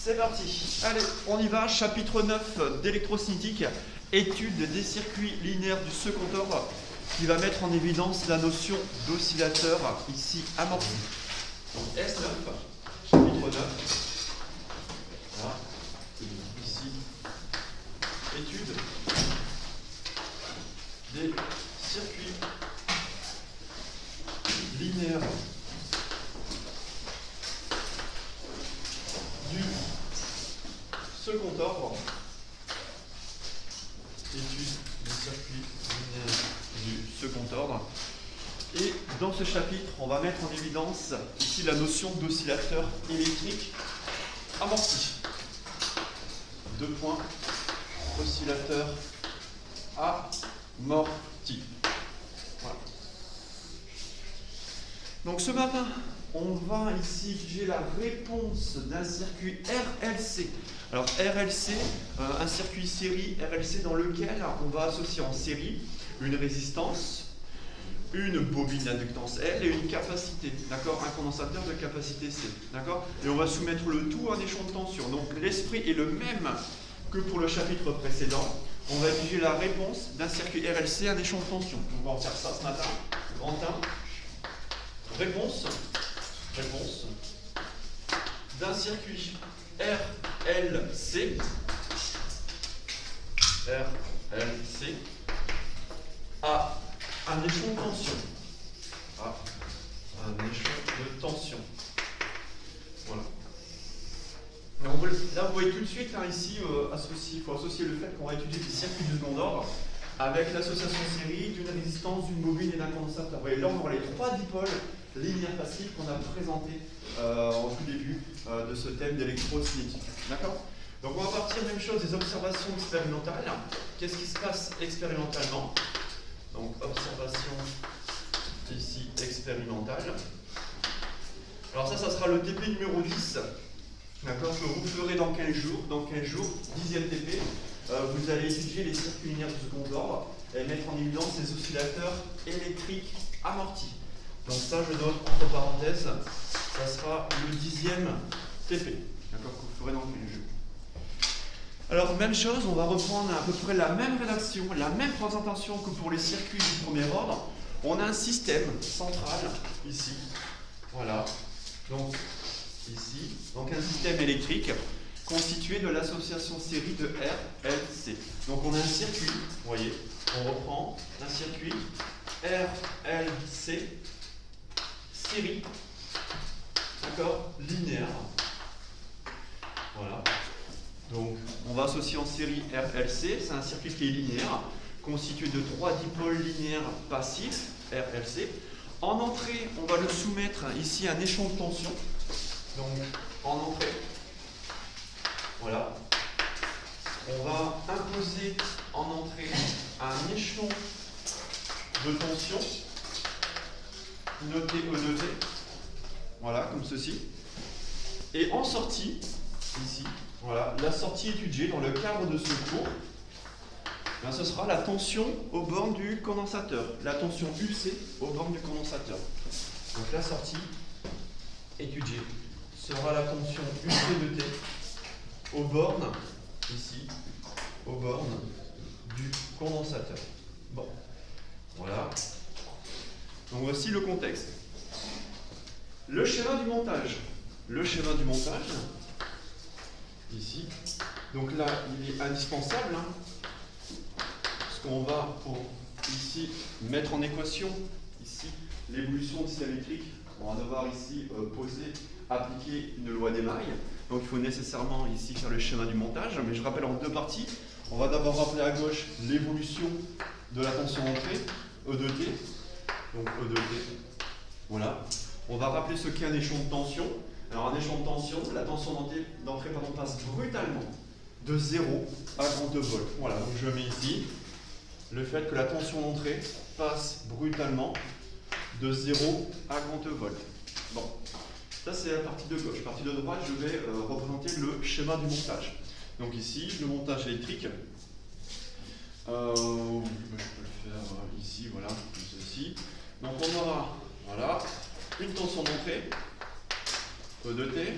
C'est parti. Allez, on y va. Chapitre 9 d'électrocinétique, étude des circuits linéaires du second ordre, qui va mettre en évidence la notion d'oscillateur, ici amorti. Donc S9, chapitre 9. Voilà. Ici, étude des circuits linéaires du second ordre, étude des circuits linéaires du second ordre. Et dans ce chapitre, on va mettre en évidence ici la notion d'oscillateur électrique amorti. Deux points, oscillateur amorti. Voilà. Donc ce matin, on va ici étudier la réponse d'un circuit RLC. Alors RLC, un circuit série RLC dans lequel on va associer en série une résistance, une bobine d'inductance L et une capacité, d'accord, un condensateur de capacité C, d'accord. Et on va soumettre le tout à un échelon de tension. Donc l'esprit est le même que pour le chapitre précédent. On va étudier la réponse d'un circuit RLC à un échelon de tension. On va en faire ça ce matin. Grand 1. Réponse d'un circuit RLC à un échelon de tension. Un échelon de tension. Voilà. Là, vous voyez tout de suite, hein, ici, il faut associer le fait qu'on va étudier des circuits de second ordre avec l'association série d'une résistance, d'une bobine et d'un condensateur. Vous voyez, là, on aura les trois dipoles linéaires passifs qu'on a présentés au tout début de ce thème d'électrocinétique. D'accord? Donc, on va partir, même chose, des observations expérimentales. Qu'est-ce qui se passe expérimentalement? Donc, observation ici expérimentale. Alors ça sera le TP numéro 10. D'accord, que vous ferez dans 15 jours. Dans 15 jours, 10e TP, vous allez étudier les circuits linéaires du second ordre et mettre en évidence les oscillateurs électriques amortis. Donc ça, je note entre parenthèses, ça sera le 10e TP. D'accord, que vous ferez dans 15 jours. Alors, même chose, on va reprendre à peu près la même rédaction, la même présentation que pour les circuits du premier ordre. On a un système central, ici. Voilà. Donc, ici. Donc, un système électrique constitué de l'association série de RLC. Donc, on a un circuit, vous voyez, on reprend un circuit RLC, série, d'accord, linéaire. Voilà. Donc, on va associer en série RLC, c'est un circuit qui est linéaire, constitué de trois dipoles linéaires passifs, RLC. En entrée, on va le soumettre ici à un échelon de tension. Donc, en entrée, voilà. On va imposer en entrée un échelon de tension, noté E2T, voilà, comme ceci. Et en sortie, ici, voilà, la sortie étudiée dans le cadre de ce cours, ben, ce sera la tension aux bornes du condensateur, la tension UC aux bornes du condensateur. Donc la sortie étudiée sera la tension UC de T aux bornes, ici, aux bornes du condensateur. Bon, voilà. Donc voici le contexte. Le schéma du montage. Le schéma du montage, ici. Donc là, il est indispensable, hein, parce qu'on va, pour ici, mettre en équation, ici, l'évolution du système électrique. On va devoir ici appliquer une loi d'émail. Donc il faut nécessairement ici faire le schéma du montage, mais je rappelle en deux parties. On va d'abord rappeler à gauche l'évolution de la tension d'entrée, E de T. Donc E de T. Voilà. On va rappeler ce qu'est un échelon de tension. Alors un échelon de tension, la tension d'entrée passe brutalement de 0 à 32 volts. Voilà, donc je mets ici le fait que la tension d'entrée passe brutalement de 0 à 32 volts. Bon, ça c'est la partie de gauche. Partie de droite, je vais représenter le schéma du montage. Donc ici, le montage électrique. Je peux le faire ici, voilà, comme ceci. Donc on aura, voilà, une tension d'entrée, E de T.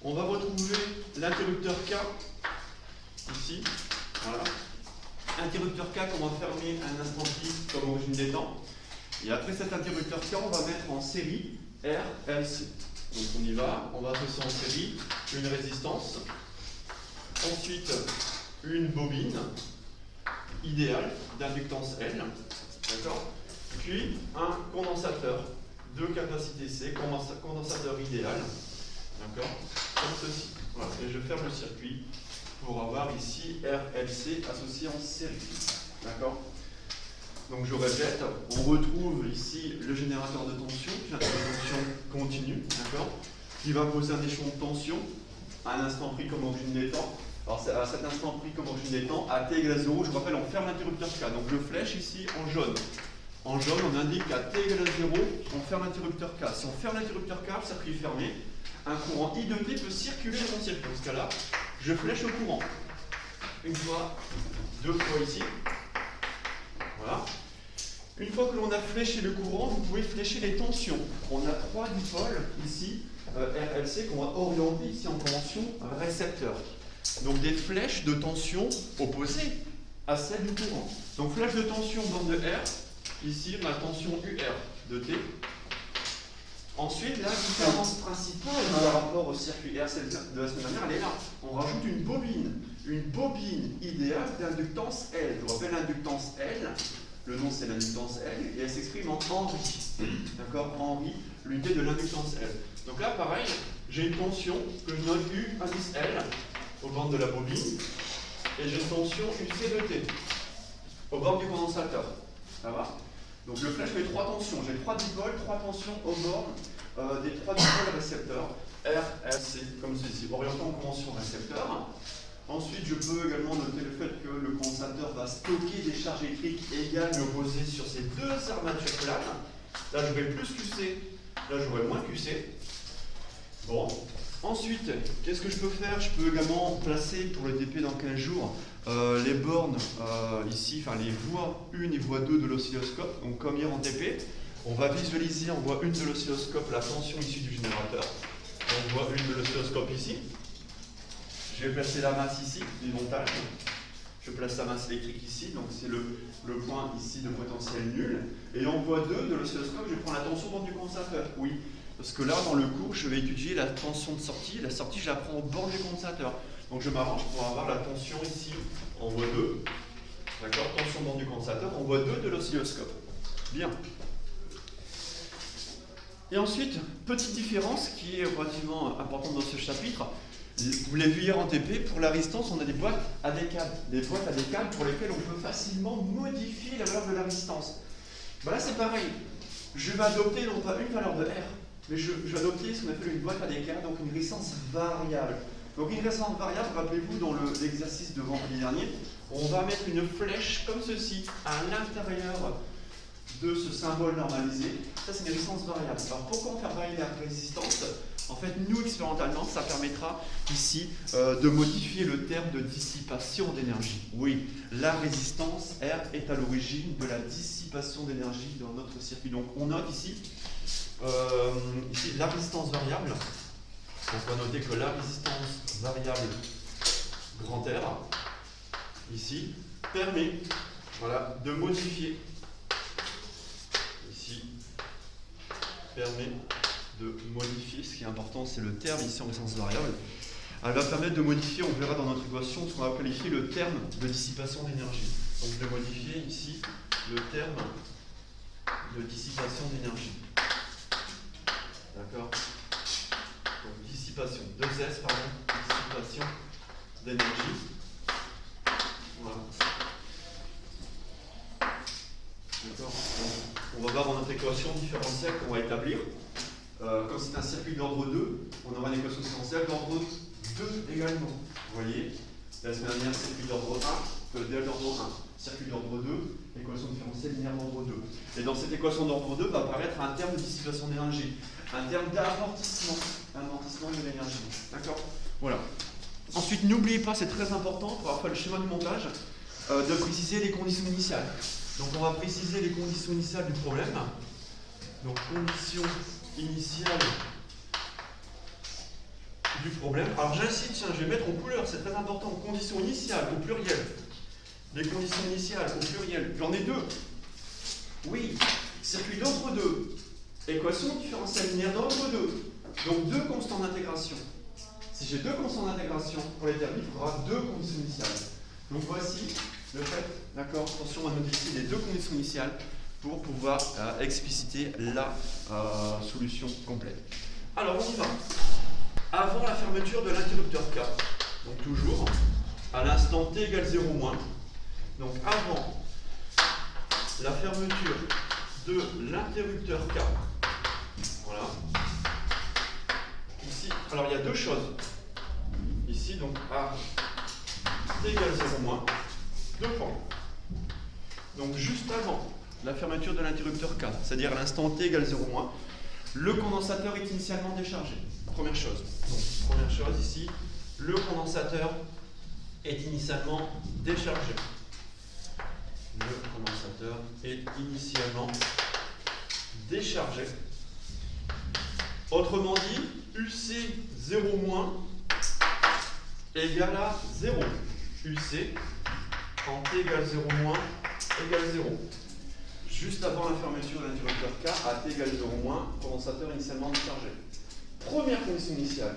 On va retrouver retrouver l'interrupteur K, ici, voilà. Interrupteur K qu'on va fermer à un instant T comme origine des temps. Et après cet interrupteur K, on va mettre en série RLC. Donc on y va, on va associer en série une résistance, ensuite une bobine idéale d'inductance L, d'accord, puis un condensateur de capacité C, condensateur idéal, d'accord, comme ceci. Voilà. Et je ferme le circuit pour avoir ici RLC associé en série, d'accord. Donc je répète, on retrouve ici le générateur de tension, qui est un de tension continue, d'accord, qui va poser un échelon de tension à un instant pris comme origine des temps. Alors à cet instant pris comme origine des temps, à t égale à 0, je vous rappelle, on ferme l'interrupteur K. Donc je flèche ici en jaune. En jaune, on indique qu'à t égale à 0, on ferme l'interrupteur K. Si on ferme l'interrupteur K, le circuit est fermé. Un courant I de T peut circuler dans le circuit. Dans ce cas-là, je flèche au courant. Une fois, deux fois ici. Voilà. Une fois que l'on a fléché le courant, vous pouvez flécher les tensions. On a 3 dipôles ici, RLC, qu'on va orienter ici en convention récepteur. Donc des flèches de tension opposées à celles du courant. Donc flèche de tension bande de R, ici on a tension UR de T. Ensuite, la différence principale par rapport au circuit RC de la semaine dernière, elle est là. On rajoute une bobine idéale d'inductance L. Je vous rappelle l'inductance L. Le nom c'est l'inductance L et elle s'exprime en Henry. D'accord, Henry, l'unité de l'inductance L. Donc là, pareil, j'ai une tension que je note U indice L au bord de la bobine et j'ai une tension UC de T au bord du condensateur. Ça va? Donc le flash fait 3 tensions. J'ai 3 dipôles, 3 tensions au bord des 3 dipôles récepteurs. R, L, C, comme ceci, orientant en convention récepteur. Ensuite, je peux également noter le fait que le condensateur va stocker des charges électriques égales mais opposées sur ces deux armatures planes. Là, j'aurai plus QC, là, j'aurai moins QC. Bon. Ensuite, qu'est-ce que je peux faire? Je peux également placer pour le DP dans 15 jours les bornes ici, enfin les voies 1 et voie 2 de l'oscilloscope. Donc, comme hier en DP, on va visualiser en voie 1 de l'oscilloscope la tension issue du générateur. Donc, voie 1 de l'oscilloscope ici. Je vais placer la masse ici, du montage. Je place la masse électrique ici, donc c'est le point ici de potentiel nul. Et en voie 2 de l'oscilloscope, je prends la tension bord du condensateur. Oui, parce que là, dans le cours, je vais étudier la tension de sortie. La sortie, je la prends au bord du condensateur. Donc je m'arrange pour avoir la tension ici en voie 2. D'accord, tension bord du condensateur en voie 2 de l'oscilloscope. Bien. Et ensuite, petite différence qui est relativement importante dans ce chapitre. Vous l'avez vu hier en TP, pour la résistance, on a des boîtes à des câbles. Des boîtes à des câbles pour lesquelles on peut facilement modifier la valeur de la résistance. Ben là, c'est pareil. Je vais adopter non pas une valeur de R, mais je vais adopter ce qu'on appelle une boîte à des câbles, donc une résistance variable. Donc une résistance variable, rappelez-vous, dans l'exercice de vendredi dernier, on va mettre une flèche comme ceci à l'intérieur de ce symbole normalisé. Ça, c'est une résistance variable. Alors pourquoi on fait varier la résistance? En fait, nous, expérimentalement, ça permettra ici de modifier le terme de dissipation d'énergie. Oui, la résistance R est à l'origine de la dissipation d'énergie dans notre circuit. Donc, on note ici, la résistance variable. Donc, on va noter que la résistance variable grand R, ici, permet de modifier, ici, permet de modifier, ce qui est important, c'est le terme ici en résistance variable. Elle va permettre de modifier, on verra dans notre équation, ce qu'on va qualifier le terme de dissipation d'énergie. Donc de modifier ici le terme de dissipation d'énergie. D'accord? Donc dissipation, 2S, pardon, dissipation d'énergie. Voilà. D'accord? On va voir dans notre équation différentielle qu'on va établir. Comme c'est un circuit d'ordre 2, on aura une équation différentielle d'ordre 2 également. Vous voyez, la semaine dernière, circuit d'ordre 1, del d'ordre 1. Circuit d'ordre 2, équation différentielle linéaire d'ordre 2. Et dans cette équation d'ordre 2 va apparaître un terme de dissipation d'énergie, un terme d'amortissement de l'énergie. D'accord? Voilà. Ensuite, n'oubliez pas, c'est très important pour avoir fait le schéma du montage, de préciser les conditions initiales. Donc on va préciser les conditions initiales du problème. Donc conditions initiales du problème. Alors j'incite, tiens, je vais mettre en couleur, c'est très important, conditions initiales au pluriel. Les conditions initiales au pluriel, j'en ai deux. Oui, circuit d'ordre 2. Équation différentielle linéaire d'ordre 2. Donc deux constants d'intégration. Si j'ai deux constants d'intégration pour les termes, il faudra deux conditions initiales. Donc voici le fait, d'accord, attention à noter ici les deux conditions initiales pour pouvoir expliciter la solution complète. Alors on y va. Avant la fermeture de l'interrupteur K, donc toujours à l'instant t égale 0 moins, donc avant la fermeture de l'interrupteur K, voilà, ici, alors il y a deux choses, ici donc à t égale 0 moins, deux points, donc juste avant la fermeture de l'interrupteur K, c'est-à-dire à l'instant t égale 0 moins, le condensateur est initialement déchargé. Première chose. Donc, première chose ici, le condensateur est initialement déchargé. Le condensateur est initialement déchargé. Autrement dit, UC 0- égale à 0. UC en t égale 0- égale 0. Juste avant la fermeture de l'interrupteur K, à t égale 0-, condensateur initialement déchargé. Première condition initiale.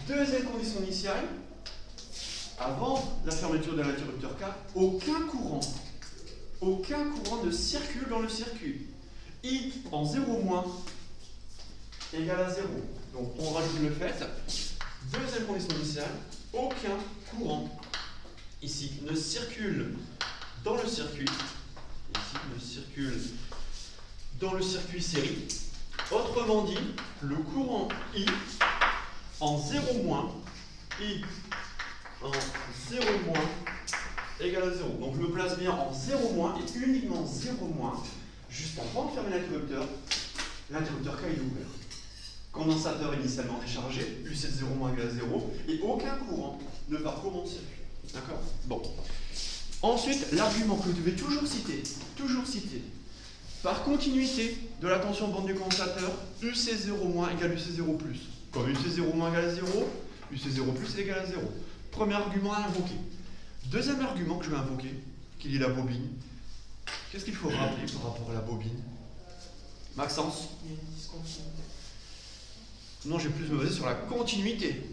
Deuxième condition initiale, avant la fermeture de l'interrupteur K, aucun courant ne circule dans le circuit. I en 0- égale à 0. Donc on rajoute le fait. Deuxième condition initiale, aucun courant ici ne circule dans le circuit. Ici ne circule dans le circuit série. Autrement dit, le courant I en 0-, I en 0- égale à 0. Donc je me place bien en 0- et uniquement 0-, juste avant de fermer l'interrupteur K est ouvert. Condensateur initialement déchargé, UC 0- égale à 0, et aucun courant ne parcourt mon circuit. D'accord? Bon. Ensuite, l'argument que vous devez toujours citer, par continuité de la tension bande du condensateur, UC 0- égale UC 0+. Comme UC 0- égale à 0, UC 0+ est égal à 0. Premier argument à invoquer. Deuxième argument que je vais invoquer, qu'il est la bobine. Qu'est-ce qu'il faut rappeler par rapport à la bobine? Maxence? Il y a une discontinuité. Non, j'ai plus me baser sur la continuité.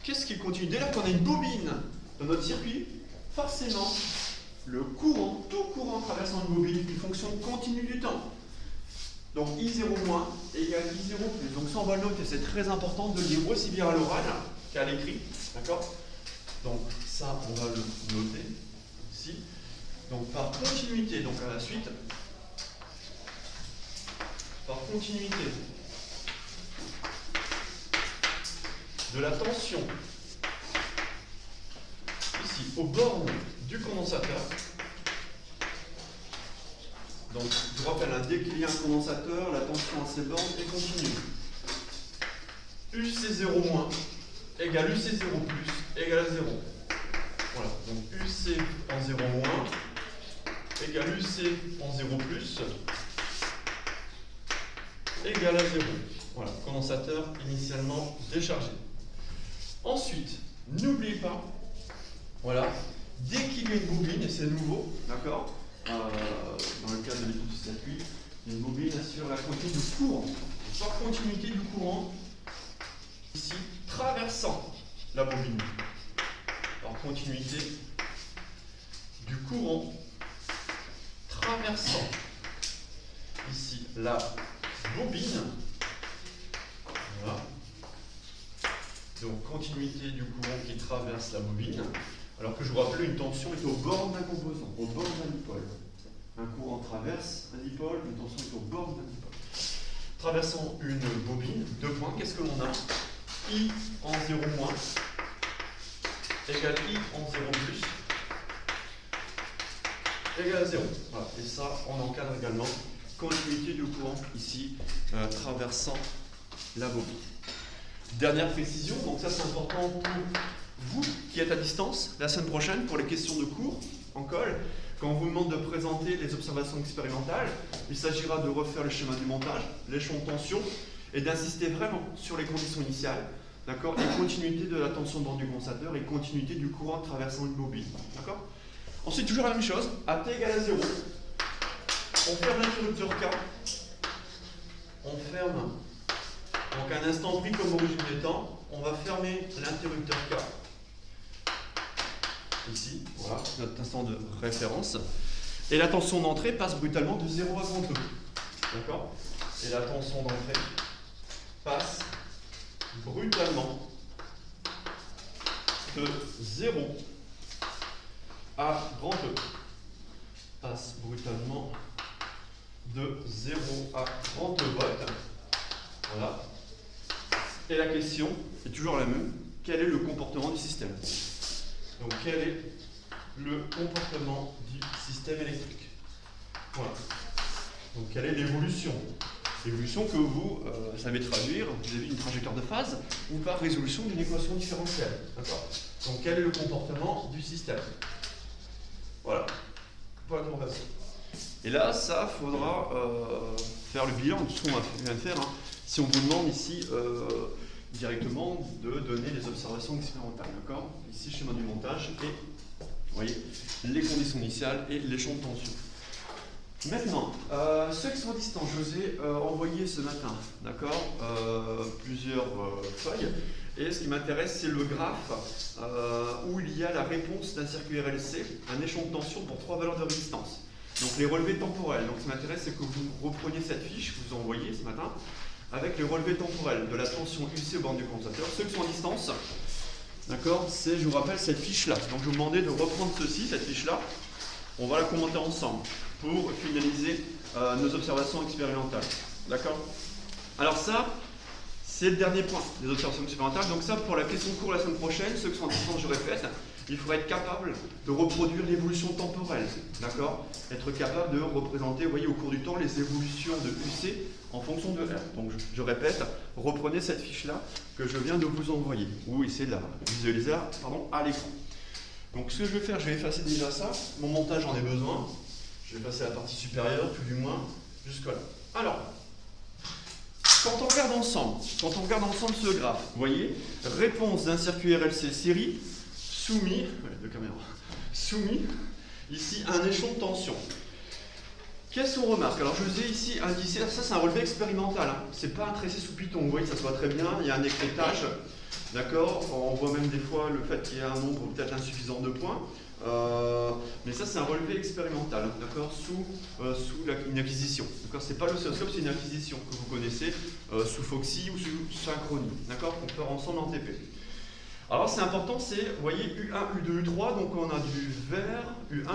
Qu'est-ce qui continue? Dès lors qu'on a une bobine dans notre circuit, forcément, le courant, tout courant traversant une bobine est une fonction continue du temps. Donc I 0- égale I 0+. Donc ça on va le noter, c'est très important de le lire aussi bien à l'oral qu'à l'écrit. D'accord? Donc ça on va le noter ici. Donc par continuité, donc à la suite, par continuité de la tension ici aux bornes du condensateur. Donc, je vous rappelle, dès qu'il y a un condensateur, la tension à ces bornes est continue. UC 0- égale UC 0+ égale à 0. Voilà, donc UC en 0- égale UC en 0+ égale à 0. Voilà, condensateur initialement déchargé. Ensuite, n'oubliez pas, voilà, dès qu'il y a une bobine, et c'est nouveau, d'accord, dans le cadre de l'étude du circuit, une bobine assure la continuité du courant. Par continuité du courant, ici, traversant la bobine. Par continuité du courant traversant ici la bobine. Voilà. Donc continuité du courant qui traverse la bobine. Alors que je vous rappelle, une tension est aux bornes d'un composant, aux bornes d'un dipôle. Un courant traverse un dipôle, une tension est aux bornes d'un dipôle. Traversant une bobine, deux points, qu'est-ce que l'on a? I en 0- égale I en 0+ égale à 0. Voilà. Et ça, on encadre également continuité du courant ici, traversant la bobine. Dernière précision, donc ça c'est important pour vous qui êtes à distance la semaine prochaine pour les questions de cours en colle. Quand on vous demande de présenter les observations expérimentales, il s'agira de refaire le schéma du montage, l'échelon de tension et d'insister vraiment sur les conditions initiales d'accord, et continuité de la tension de bande du condensateur et continuité du courant traversant une bobine. D'accord. Ensuite, toujours la même chose, à t égale à 0, on ferme l'interrupteur K, on ferme, donc à un instant pris comme origine des temps, on va fermer l'interrupteur K, ici, voilà, notre instant de référence, et la tension d'entrée passe brutalement de 0 à grand E. D'accord. Et la tension d'entrée passe brutalement de 0 à grand E. Passe brutalement de 0 à grand E volt. Voilà. Et la question est toujours la même. Quel est le comportement du système? Donc, quel est le comportement du système électrique? Voilà. Donc, quelle est l'évolution? L'évolution que vous savez traduire vis-à-vis d'une trajectoire de phase ou par résolution d'une équation différentielle. D'accord. Donc, quel est le comportement du système? Voilà. Pour la conversation. Et là, ça, faudra faire le bilan de tout ce qu'on vient de faire. Hein. Si on vous demande ici directement de donner les observations expérimentales. D'accord. Ici, schéma du montage et, vous voyez, les conditions initiales et les champs de tension. Maintenant, ceux qui sont distants, je vous ai envoyé ce matin, d'accord, plusieurs feuilles. Et ce qui m'intéresse, c'est le graphe où il y a la réponse d'un circuit RLC, un échelon de tension pour 3 valeurs de résistance. Donc les relevés temporels. Donc ce qui m'intéresse, c'est que vous repreniez cette fiche que je vous ai envoyée ce matin, avec les relevés temporels de la tension UC au bord du condensateur. Ceux qui sont en distance, d'accord, c'est, je vous rappelle, cette fiche-là. Donc je vous demandais de reprendre ceci, cette fiche-là. On va la commenter ensemble pour finaliser nos observations expérimentales. D'accord. Alors ça, c'est le dernier point des observations expérimentales. Donc ça, pour la question de cours la semaine prochaine, ceux qui sont en distance, je répète, il faudrait être capable de reproduire l'évolution temporelle. D'accord. Être capable de représenter, vous voyez, au cours du temps, les évolutions de UC en fonction de R. Donc je répète, reprenez cette fiche-là que je viens de vous envoyer, ou essayez de la visualiser là, pardon, à l'écran. Donc ce que je vais faire, je vais effacer déjà ça. Mon montage, j'en ai besoin. Je vais passer à la partie supérieure, tout du moins, jusque là. Alors, quand on regarde ensemble ce graphe, vous voyez, réponse d'un circuit RLC série soumis ici à un échelon de tension. Qu'est-ce qu'on remarque? Alors je vous ai ici indicé, ça c'est un relevé expérimental, hein. C'est pas un tracé sous Python, vous voyez, ça se voit très bien, il y a un écrêtage, d'accord. On voit même des fois le fait qu'il y ait un nombre peut-être insuffisant de points. Mais ça c'est un relevé expérimental, d'accord, sous une acquisition. D'accord, c'est pas l'oscilloscope, c'est une acquisition que vous connaissez sous Foxy ou sous Synchrony, d'accord, qu'on fait ensemble en TP. Alors c'est important, c'est, vous voyez, U1, U2, U3, donc on a du vert U1,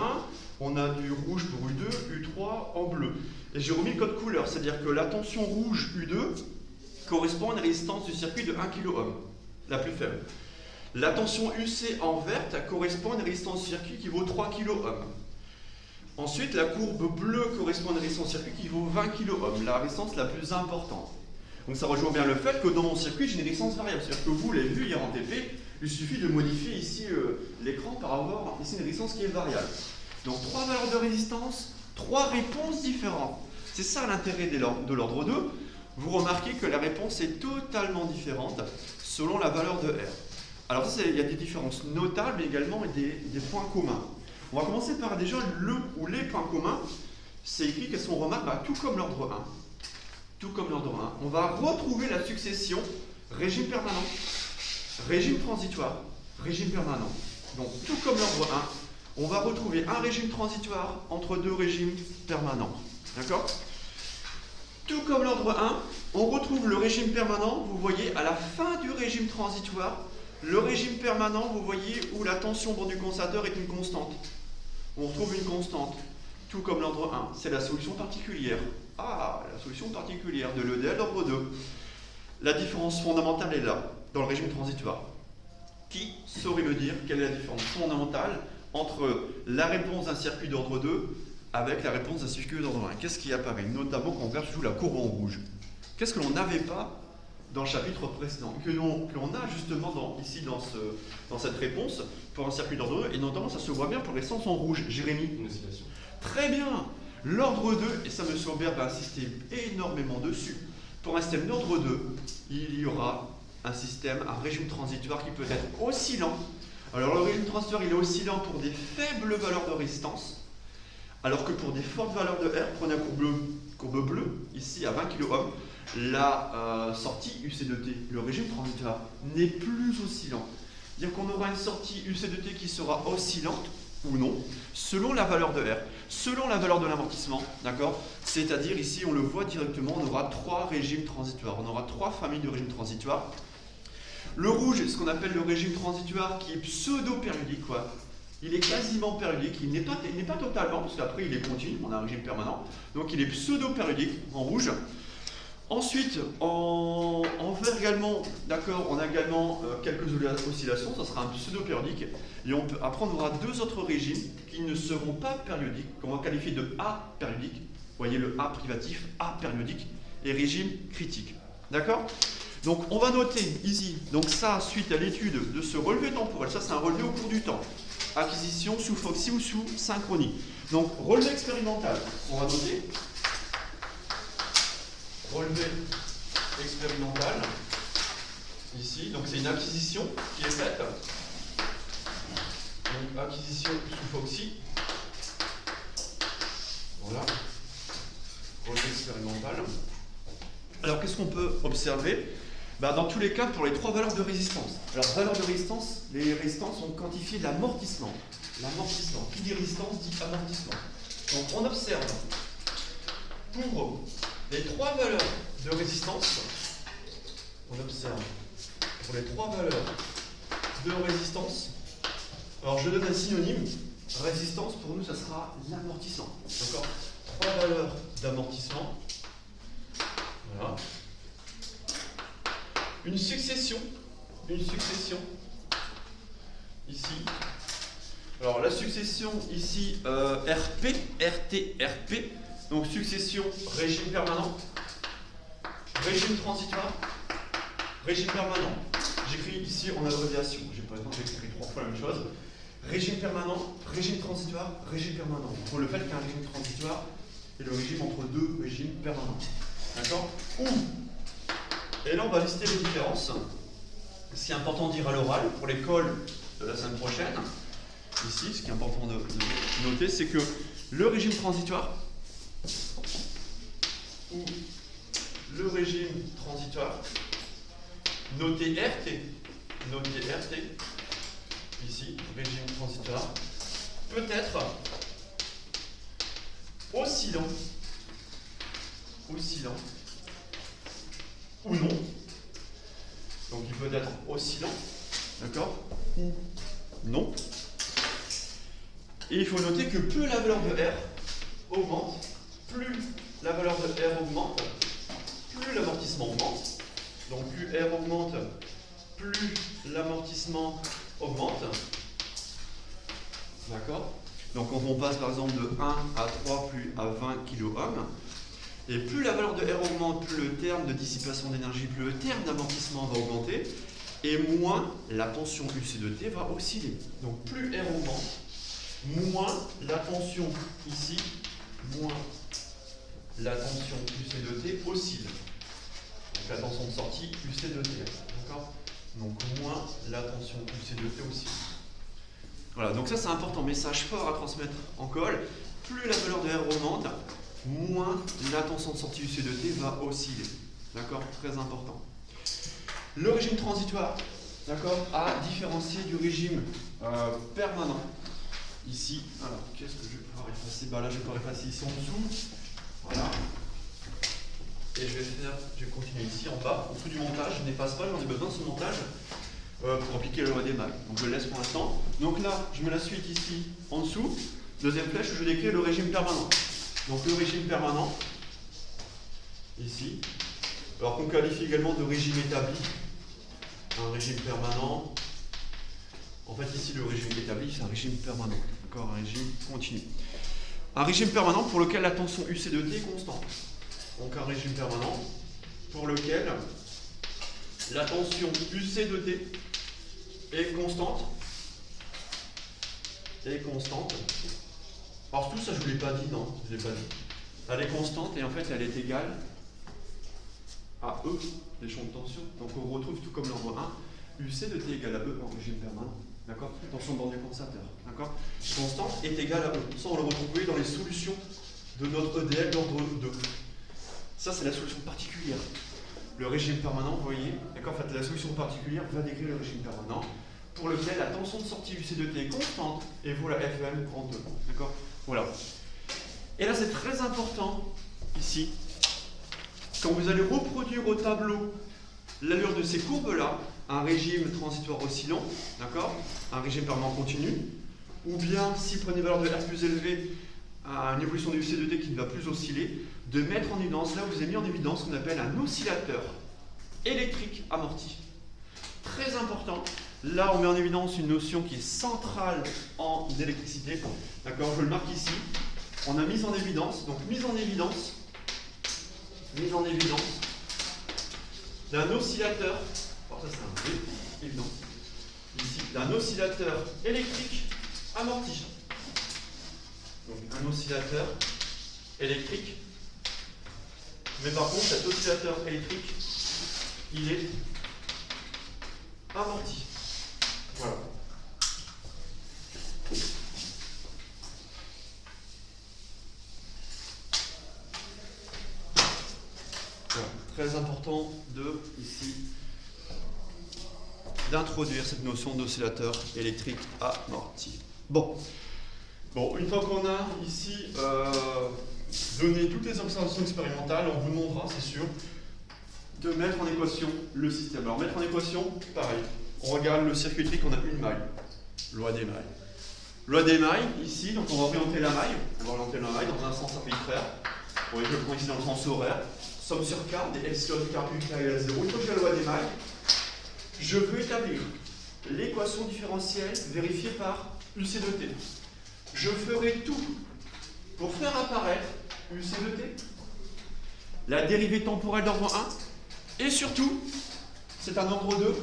on a du rouge pour U2, U3 en bleu. Et j'ai remis le code couleur, c'est-à-dire que la tension rouge U2 correspond à une résistance du circuit de 1 kΩ, la plus faible. La tension UC en verte correspond à une résistance circuit qui vaut 3 kΩ. Ensuite, la courbe bleue correspond à une résistance circuit qui vaut 20 kΩ, la résistance la plus importante. Donc ça rejoint bien le fait que dans mon circuit, j'ai une résistance variable. C'est-à-dire que vous l'avez vu hier en TP, il suffit de modifier ici l'écran par avoir ici une résistance qui est variable. Donc 3 valeurs de résistance, 3 réponses différentes. C'est ça l'intérêt de l'ordre 2. Vous remarquez que la réponse est totalement différente selon la valeur de R. Alors ça, il y a des différences notables, mais également des points communs. On va commencer par déjà le ou les points communs. C'est écrit qu'elles sont remarquables, tout comme l'ordre 1. Tout comme l'ordre 1. On va retrouver la succession régime permanent, régime transitoire, régime permanent. Donc tout comme l'ordre 1, on va retrouver un régime transitoire entre deux régimes permanents. D'accord? Tout comme l'ordre 1, on retrouve le régime permanent, vous voyez, à la fin du régime transitoire. Le régime permanent, vous voyez, où la tension bord du condensateur est une constante. On retrouve une constante, tout comme l'ordre 1. C'est la solution particulière. Ah, la solution particulière de l'EDL d'ordre 2. La différence fondamentale est là, dans le régime transitoire. Qui saurait me dire quelle est la différence fondamentale entre la réponse d'un circuit d'ordre 2 avec la réponse d'un circuit d'ordre 1? Qu'est-ce qui apparaît? Notamment quand on regarde surtout la courbe en rouge. Qu'est-ce que l'on n'avait pas dans le chapitre précédent, que l'on a justement ici dans cette réponse pour un circuit d'ordre 2, et notamment ça se voit bien pour les sens en rouge. Jérémy? Une oscillation. Très bien. L'ordre 2, et ça M. Aubert va insister énormément dessus, pour un système d'ordre 2, il y aura un système, un régime transitoire qui peut être oscillant. Alors le régime transitoire, il est oscillant pour des faibles valeurs de résistance, alors que pour des fortes valeurs de R, prenez la courbe bleue, ici à 20 kΩ, la sortie UC de T, le régime transitoire, n'est plus oscillant. C'est-à-dire qu'on aura une sortie UC de T qui sera oscillante ou non, selon la valeur de R, selon la valeur de l'amortissement, d'accord? C'est-à-dire ici, on le voit directement, on aura 3 régimes transitoires, on aura 3 familles de régimes transitoires. Le rouge, c'est ce qu'on appelle le régime transitoire qui est pseudo-périodique, quoi. Il est quasiment périodique, il n'est pas totalement, parce qu'après il est continu, on a un régime permanent, donc il est pseudo-périodique en rouge. Ensuite, en vert également, d'accord, on a également quelques oscillations, ça sera un pseudo-périodique. Et après, on aura 2 autres régimes qui ne seront pas périodiques, qu'on va qualifier de apériodique. Vous voyez le A privatif, apériodique, et régime critique. D'accord? Donc, on va noter ici, donc ça, suite à l'étude de ce relevé temporel, ça c'est un relevé au cours du temps. Acquisition sous Foxy ou sous synchronie. Donc, relevé expérimental, on va noter. Relevé expérimental, ici, donc c'est une acquisition qui est faite. Donc acquisition sous Foxy. Voilà. Relevé expérimental. Alors qu'est-ce qu'on peut observer? Dans tous les cas, pour les 3 valeurs de résistance. Alors, valeur de résistance, les résistances ont quantifié l'amortissement. L'amortissement. Qui dit résistance dit amortissement. Donc on observe pour les 3 valeurs de résistance, on observe pour les 3 valeurs de résistance, alors je donne un synonyme, résistance pour nous ça sera l'amortissement. D'accord? 3 valeurs d'amortissement. Voilà. Une succession ici. Alors la succession ici RP, RT, RP. Donc succession régime permanent, régime transitoire, régime permanent. J'écris ici en abréviation. Par exemple, j'ai écrit 3 fois la même chose. Régime permanent, régime transitoire, régime permanent. Pour le fait qu'un régime transitoire est le régime entre 2 régimes permanents. D'accord? Et là, on va lister les différences. Ce qui est important de dire à l'oral pour l'école de la semaine prochaine. Ici, ce qui est important de noter, c'est que le régime transitoire ou le régime transitoire, noté RT, ici, régime transitoire, peut être oscillant ou non. Donc il peut être oscillant, d'accord, ou non. Et il faut noter que plus la valeur de R augmente, plus la valeur de R augmente, plus l'amortissement augmente. Donc plus R augmente, plus l'amortissement augmente. D'accord? Donc quand on passe par exemple de 1 à 3 plus à 20 kΩ, et plus la valeur de R augmente, plus le terme de dissipation d'énergie, plus le terme d'amortissement va augmenter, et moins la tension UC de T va osciller. Donc plus R augmente, moins la tension ici, moins la tension UC de T oscille. Donc la tension de sortie UC de T. D'accord? Donc moins la tension UC de T oscille. Voilà, donc ça c'est important, message fort à transmettre en colle. Plus la valeur de R augmente, moins la tension de sortie UC de T va osciller. D'accord? Très important. Le régime transitoire, d'accord, à différencier du régime permanent. Ici, alors qu'est-ce que je vais pouvoir effacer? Là je vais pouvoir effacer ici en dessous. Voilà. Et je vais continuer ici en bas, au dessous du montage. Je n'efface pas, j'en ai besoin de ce montage pour appliquer la loi des mags. Donc je le laisse pour l'instant. Donc là, je mets la suite ici en dessous. Deuxième flèche, je décris le régime permanent. Donc le régime permanent, ici, alors qu'on qualifie également de régime établi. Un régime permanent. En fait, ici, le régime établi, c'est un régime permanent. D'accord, un régime continu. Un régime permanent pour lequel la tension UC de T est constante. Donc un régime permanent pour lequel la tension UC de T est constante. Alors tout ça, je ne vous l'ai pas dit, non, je ne l'ai pas dit. Elle est constante et en fait, elle est égale à E, les champs de tension. Donc on retrouve tout comme l'ordre 1, UC de T égale à E en régime permanent. D'accord? Tension bord du condensateur. D'accord? Constante est égale à E. Ça, on le retrouve dans les solutions de notre EDL d'ordre 2. Ça, c'est la solution particulière. Le régime permanent, vous voyez, d'accord? En fait, la solution particulière va décrire le régime permanent pour lequel la tension de sortie UC de T est constante et vaut la FM en 2. D'accord? Voilà. Et là, c'est très important, ici, quand vous allez reproduire au tableau l'allure de ces courbes-là, un régime transitoire oscillant, d'accord, un régime permanent continu, ou bien, si vous prenez une valeur de R plus élevée, à une évolution de UC de T qui ne va plus osciller, de mettre en évidence, là vous avez mis en évidence ce qu'on appelle un oscillateur électrique amorti. Très important, là on met en évidence une notion qui est centrale en électricité, d'accord, je le marque ici, on a mis en évidence, donc mise en évidence d'un oscillateur, alors ça c'est un B, évident, ici, d'un oscillateur électrique amorti. Donc un oscillateur électrique, mais par contre cet oscillateur électrique, il est amorti. Voilà. Voilà. Très important ici d'introduire cette notion d'oscillateur électrique amorti. Bon, une fois qu'on a ici donné toutes les observations expérimentales, on vous demandera, c'est sûr, de mettre en équation le système. Alors mettre en équation, pareil, on regarde le circuit électrique, on a une maille, loi des mailles. Loi des mailles, ici, donc on va orienter la maille dans un sens arbitraire. Vous voyez, je le prends ici dans le sens horaire. Somme sur K, des epsilon K U K égale à 0. Une fois que j'ai la loi des mailles, je veux établir l'équation différentielle vérifiée par UC de T. Je ferai tout pour faire apparaître UC de T, la dérivée temporelle d'ordre 1, et surtout, c'est un ordre 2,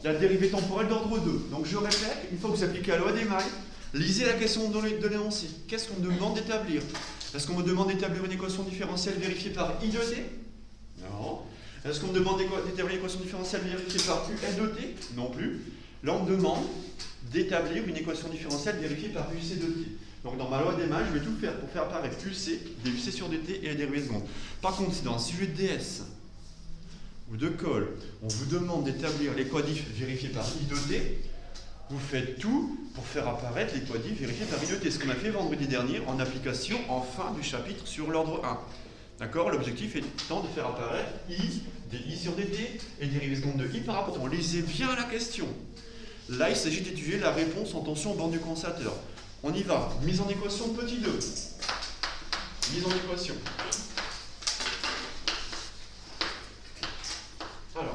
la dérivée temporelle d'ordre 2. Donc je répète, une fois que vous appliquez la loi des mailles, lisez la question de l'énoncé. Qu'est-ce qu'on me demande d'établir? Est-ce qu'on me demande d'établir une équation différentielle vérifiée par I de T? Non. Est-ce qu'on me demande d'établir une équation différentielle vérifiée par UL de T? Non plus. Là, on me demande d'établir une équation différentielle vérifiée par UC de T. Donc dans ma loi des mailles, je vais tout faire pour faire apparaître UC, DUC sur DT et la dérivée seconde. Par contre, si dans un sujet de DS ou de colle, on vous demande d'établir les quadifs vérifiés par I de T, vous faites tout pour faire apparaître les quadifs vérifiés par I de T. Ce qu'on a fait vendredi dernier en application en fin du chapitre sur l'ordre 1. D'accord? L'objectif étant de faire apparaître I, des I sur DT et dérivée seconde de I par rapport. On lisez bien la question. Là, il s'agit d'étudier la réponse en tension au bord du condensateur. On y va. Mise en équation petit 2. Mise en équation. Alors,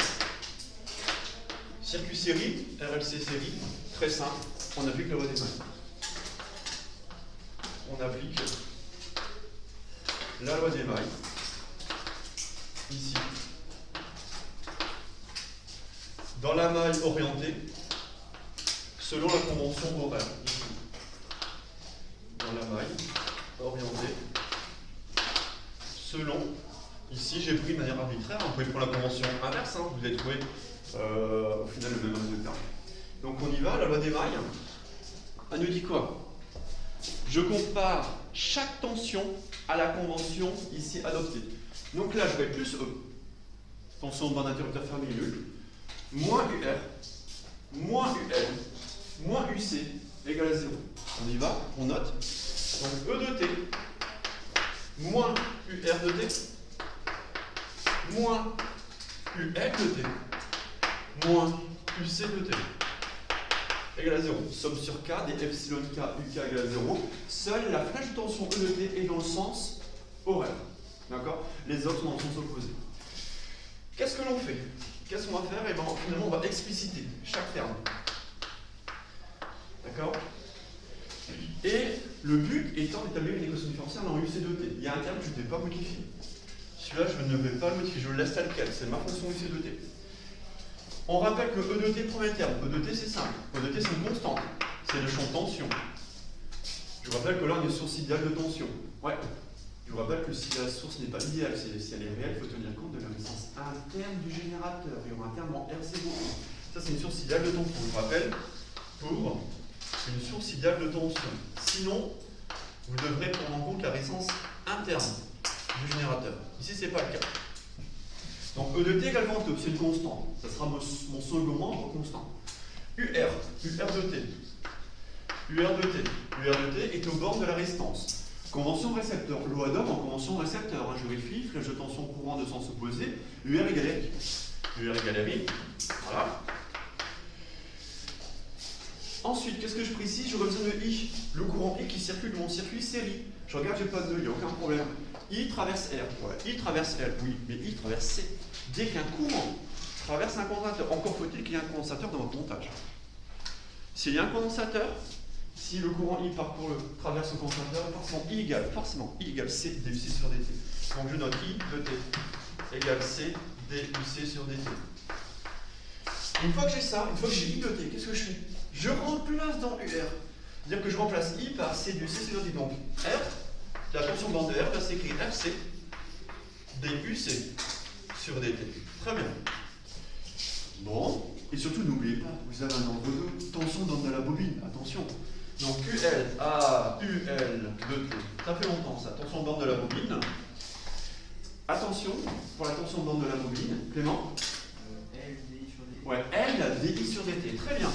circuit série, RLC série, très simple. On applique la loi des mailles. On applique la loi des mailles. Ici. Dans la maille orientée, selon la convention horaire. Ici. Dans la maille orientée, selon, ici j'ai pris de manière arbitraire, vous pouvez prendre la convention inverse, vous allez trouver au final le même résultat. Donc on y va, la loi des mailles, elle nous dit quoi? Je compare chaque tension à la convention ici adoptée. Donc là je vais plus E, tension de bande interrupteur fermé nul, moins UR, moins UL, moins UC égale à 0. On y va, on note. Donc E de T, moins UR de T, moins UL de T, moins UC de T, égale à 0. Somme sur K des epsilon K UK égale à 0. Seule la flèche de tension E de T est dans le sens horaire. D'accord? Les autres sont dans le sens opposé. Qu'est-ce que l'on fait? Qu'est-ce qu'on va faire? Et bien finalement on va expliciter chaque terme. D'accord? Et le but étant d'établir une équation différentielle en UC de T. Il y a un terme que je ne vais pas modifier. Celui-là, je ne vais pas le modifier, je le laisse tel quel. C'est ma fonction UC de T. On rappelle que E de T, premier terme. E de T, c'est simple. E de T, c'est une constante. C'est le champ de tension. Je vous rappelle que là, on est sur idéal de tension. Ouais. Je vous rappelle que si la source n'est pas idéale, si elle est réelle, il faut tenir compte de la résistance interne du générateur. Il y aura un terme en R0. Ça, c'est une source idéale de tension. Je vous rappelle, pour une source idéale de tension. Sinon, vous devrez prendre en compte la résistance interne du générateur. Ici, ce n'est pas le cas. Donc, E de T égale vent E, c'est une constante. Ça sera mon second membre constant. UR de T. UR de T est aux bornes de la résistance. Convention récepteur. Loi d'Ohm en convention récepteur. Je vérifie, flèche de tension courant de sens opposé. UR égale RI. UR égale RI. Voilà. Ensuite, qu'est-ce que je précise? J'aurai besoin de I. Le courant I qui circule de mon circuit série. Je regarde, j'ai pas de nœud, il n'y a aucun problème. I traverse R. Ouais. I traverse L, oui, mais I traverse C. Dès qu'un courant traverse un condensateur, encore faut-il qu'il y ait un condensateur dans votre montage. S'il y a un condensateur, si le courant I traverse le condensateur, forcément I égale C dUC sur dt. Donc je note I de T égale C dUC sur dt. Une fois que j'ai ça, une fois que j'ai I de T, qu'est-ce que je fais? Je remplace dans UR. C'est-à-dire que je remplace I par C dUC sur dt. Donc R, la tension bande de R va s'écrire RC dUC sur dt. Très bien. Bon, et surtout n'oubliez pas, vous avez un entre-deux, tension dans de la bobine, attention. Donc UL de T, ça fait longtemps ça, tension bande de la bobine. Attention, pour la tension bande de la bobine, Clément L, DI sur DT. Ouais, L, DI sur dt, très bien.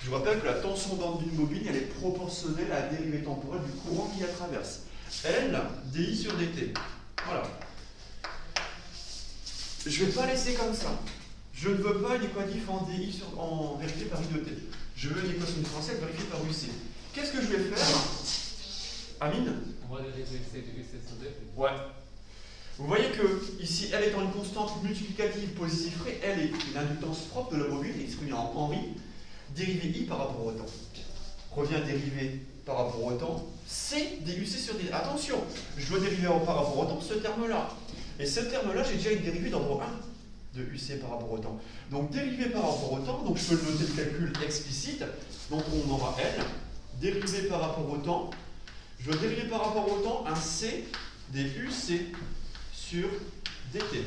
Je vous rappelle que la tension bande d'une bobine, elle est proportionnelle à la dérivée temporelle du courant qui la traverse. L, DI sur dt. Voilà. Je ne vais pas laisser comme ça. Je ne veux pas une équatif en DI en vérifié par I de T. Je veux une équation différentielle vérifiée par UC. Qu'est-ce que je vais faire? Amine? On va dériver C de UC sur DT. Ouais. Vous voyez que ici, L étant une constante multiplicative positivée, L est l'inductance propre de la bobine, exprimée en Henry, dérivé I par rapport au temps. Revient dérivé par rapport au temps, C dUC sur dt. Attention, je dois dériver par rapport au temps ce terme-là. Et ce terme-là, j'ai déjà une dérivée d'ordre 1 de UC par rapport au temps. Donc dérivé par rapport au temps, donc je peux le noter le calcul explicite. Donc on aura L, dérivé par rapport au temps. Je dois dériver par rapport au temps un C dUC sur dt.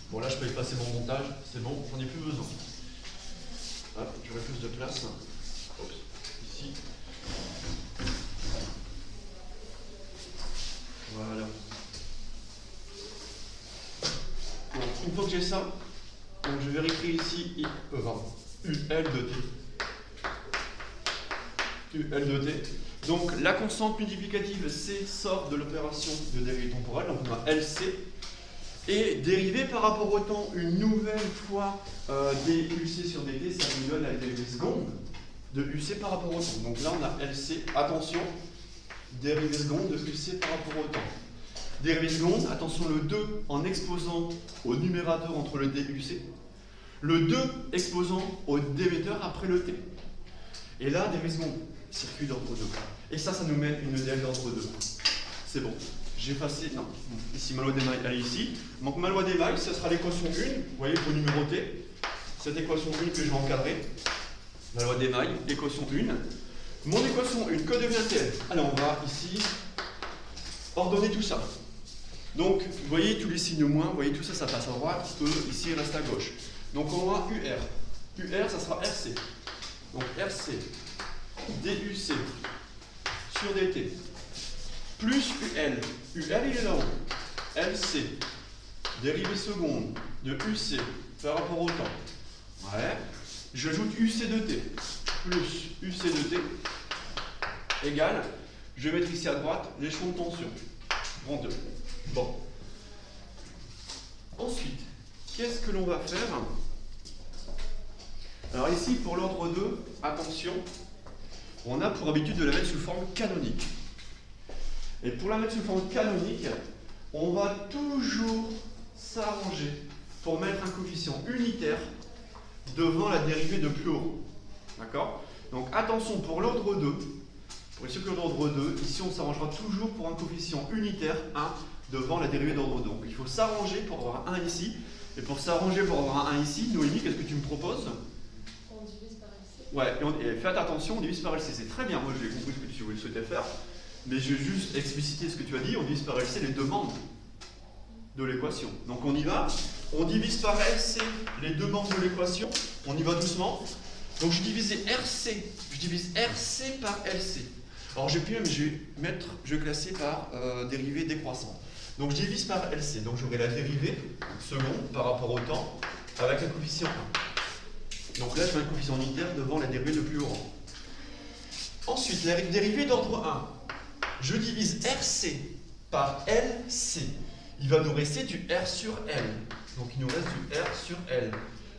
Bon là je peux effacer mon montage, c'est bon, j'en ai plus besoin. Hop, j'aurai plus de place. Oups, ici. Voilà. Donc, une fois que j'ai ça, donc je vais réécrire ici UL de T. UL de T. Donc la constante multiplicative C sort de l'opération de dérivée temporelle, donc on a LC. Et dérivé par rapport au temps, une nouvelle fois dUC sur dt, ça nous donne la dérivée seconde de UC par rapport au temps. Donc là on a LC, attention, dérivée seconde de UC par rapport au temps. Dérivée seconde, attention le 2 en exposant au numérateur entre le DUC, le 2 exposant au d'émetteur après le T. Et là, dérivée seconde, circuit d'ordre 2. Et ça nous mène une DL d'ordre 2. C'est bon. J'ai effacé, non, ici ma loi d'émail, elle est ici. Donc ma loi d'émail, ce sera l'équation 1, vous voyez, pour numéroter. Cette équation 1 que je vais encadrer. La loi d'émail, l'équation 1. Mon équation 1, que devient-elle? Alors on va ici ordonner tout ça. Donc, vous voyez tous les signes moins, vous voyez tout ça, ça passe à droite, E, ici, il reste à gauche. Donc on aura UR. UR, ça sera RC. Donc RC, DUC sur DT, plus UL. UL, il est là-haut. LC, dérivée seconde de UC par rapport au temps. Ouais. J'ajoute UC de T, plus UC de T, égale, je vais mettre ici à droite l'échelon de tension. Grand 2. Bon. Ensuite, qu'est-ce que l'on va faire? Alors ici, pour l'ordre 2, attention, on a pour habitude de la mettre sous forme canonique. Et pour la mettre sous forme canonique, on va toujours s'arranger pour mettre un coefficient unitaire devant la dérivée de plus haut. D'accord? Donc attention, pour l'ordre 2, pour les cycles d'ordre 2, ici on s'arrangera toujours pour un coefficient unitaire 1 devant la dérivée d'ordre 2. Donc il faut s'arranger pour avoir un ici. Et pour s'arranger pour avoir un ici, Noémie, qu'est-ce que tu me proposes? On divise par LC. Ouais, et faites attention, on divise par LC. C'est très bien, moi j'ai compris ce que tu souhaitais faire. Mais je vais juste expliciter ce que tu as dit, on divise par LC les demandes de l'équation. Donc on y va, on divise par LC les demandes de l'équation, on y va doucement. Donc je divise RC par LC. Alors je vais classer par dérivée décroissante. Donc je divise par LC, donc j'aurai la dérivée seconde par rapport au temps avec un coefficient 1. Donc là je mets un coefficient unitaire devant la dérivée de plus haut rang. Ensuite, la dérivée d'ordre 1. Je divise RC par LC. Il va nous rester du R sur L. Donc il nous reste du R sur L.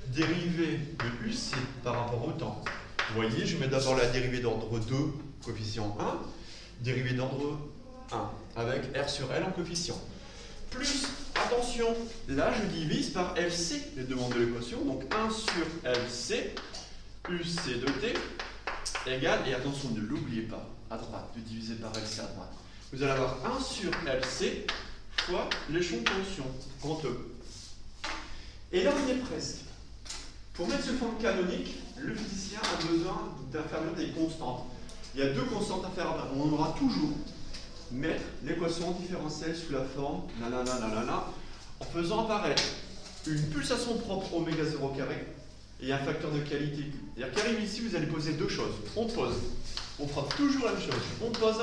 Dérivée de UC par rapport au temps. Vous voyez, je mets d'abord la dérivée d'ordre 2, coefficient 1. Dérivée d'ordre 1, avec R sur L en coefficient. Plus, attention, là je divise par LC, les demandes de l'équation. Donc 1 sur LC, UC de T, égale, et attention, ne l'oubliez pas, à droite, de diviser par LC à droite. Vous allez avoir 1 sur LC fois l'échelon de tension, grand E. Et là, on y est presque. Pour mettre ce forme canonique, le physicien a besoin d'inférer des constantes. Il y a deux constantes à faire. On aura toujours mettre l'équation différentielle sous la forme en faisant apparaître une pulsation propre oméga 0 carré et un facteur de qualité Q. C'est-à-dire qu'arrive ici, vous allez poser deux choses. On pose. On fera toujours la même chose. On pose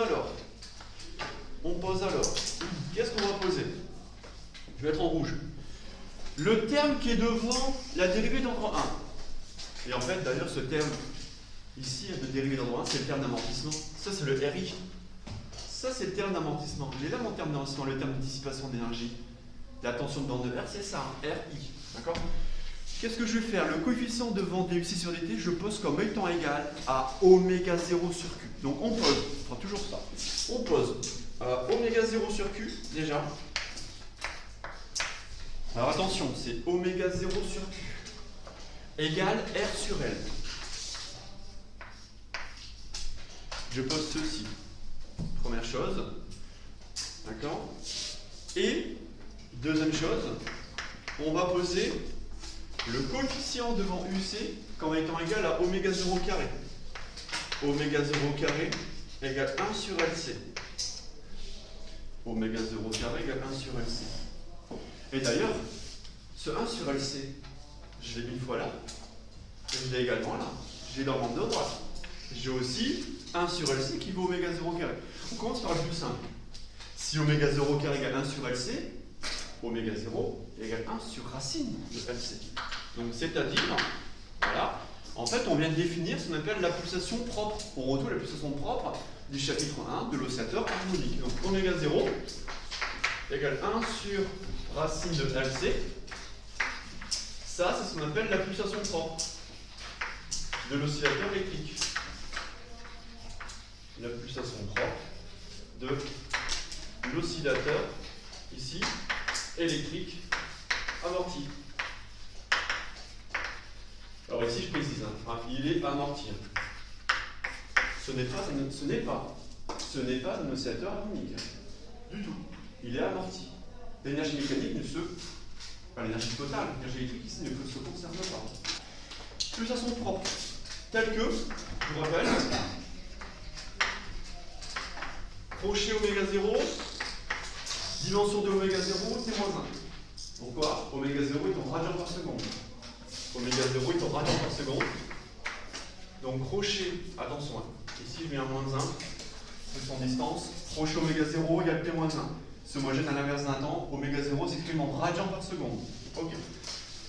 alors. Qu'est-ce qu'on va poser? Je vais être en rouge. Le terme qui est devant la dérivée d'ordre 1. Et en fait, d'ailleurs, ce terme ici de dérivée d'ordre 1, c'est le terme d'amortissement. Ça, c'est le RI. Ça, c'est le terme d'amortissement. Il est là mon terme d'amortissement, le terme de dissipation d'énergie. La tension de bande de R, c'est ça, RI. D'accord? Qu'est-ce que je vais faire? Le coefficient devant DUC sur DT, je pose comme étant égal à oméga 0 sur Q. Donc on pose, on fera toujours ça. On pose oméga 0 sur Q, déjà. Alors attention, c'est oméga 0 sur Q égale R sur L. Je pose ceci. Première chose. D'accord? Et deuxième chose, on va poser le coefficient devant UC comme étant égal à oméga 0 carré. Oméga 0 carré égale 1 sur LC. Oméga 0 carré égale 1 sur LC. Et d'ailleurs, ce 1 sur LC, je l'ai une fois là, et je l'ai également là. J'ai dans bande de droite. J'ai aussi 1 sur LC qui vaut oméga 0 carré. On commence par le plus simple. Si oméga 0 carré égale 1 sur LC, oméga 0 égale 1 sur racine de LC. Donc c'est-à-dire, voilà, en fait on vient de définir ce qu'on appelle la pulsation propre. On retrouve la pulsation propre du chapitre 1 de l'oscillateur harmonique. Donc oméga 0 égale 1 sur racine de LC. Ça, c'est ce qu'on appelle la pulsation propre de l'oscillateur électrique. La pulsation propre de l'oscillateur, ici, électrique, amorti. Alors ici, je précise, il est amorti. Ce n'est pas un oscillateur harmonique. Du tout. Il est amorti. L'énergie mécanique l'énergie totale, l'énergie électrique ici ne se conserve pas. Pulsation propre, telle que, je vous rappelle, crochet oméga 0, dimension de oméga 0, c'est moins 1. Pourquoi? Oméga 0 est en radian par seconde. Oméga 0 est en radian par seconde. Donc crochet, attention, ici je mets un moins 1, c'est son distance. Crochet oméga 0 égale P moins 1. C'est homogène à l'inverse d'un temps. Oméga 0 s'exprime en radian par seconde. Ok.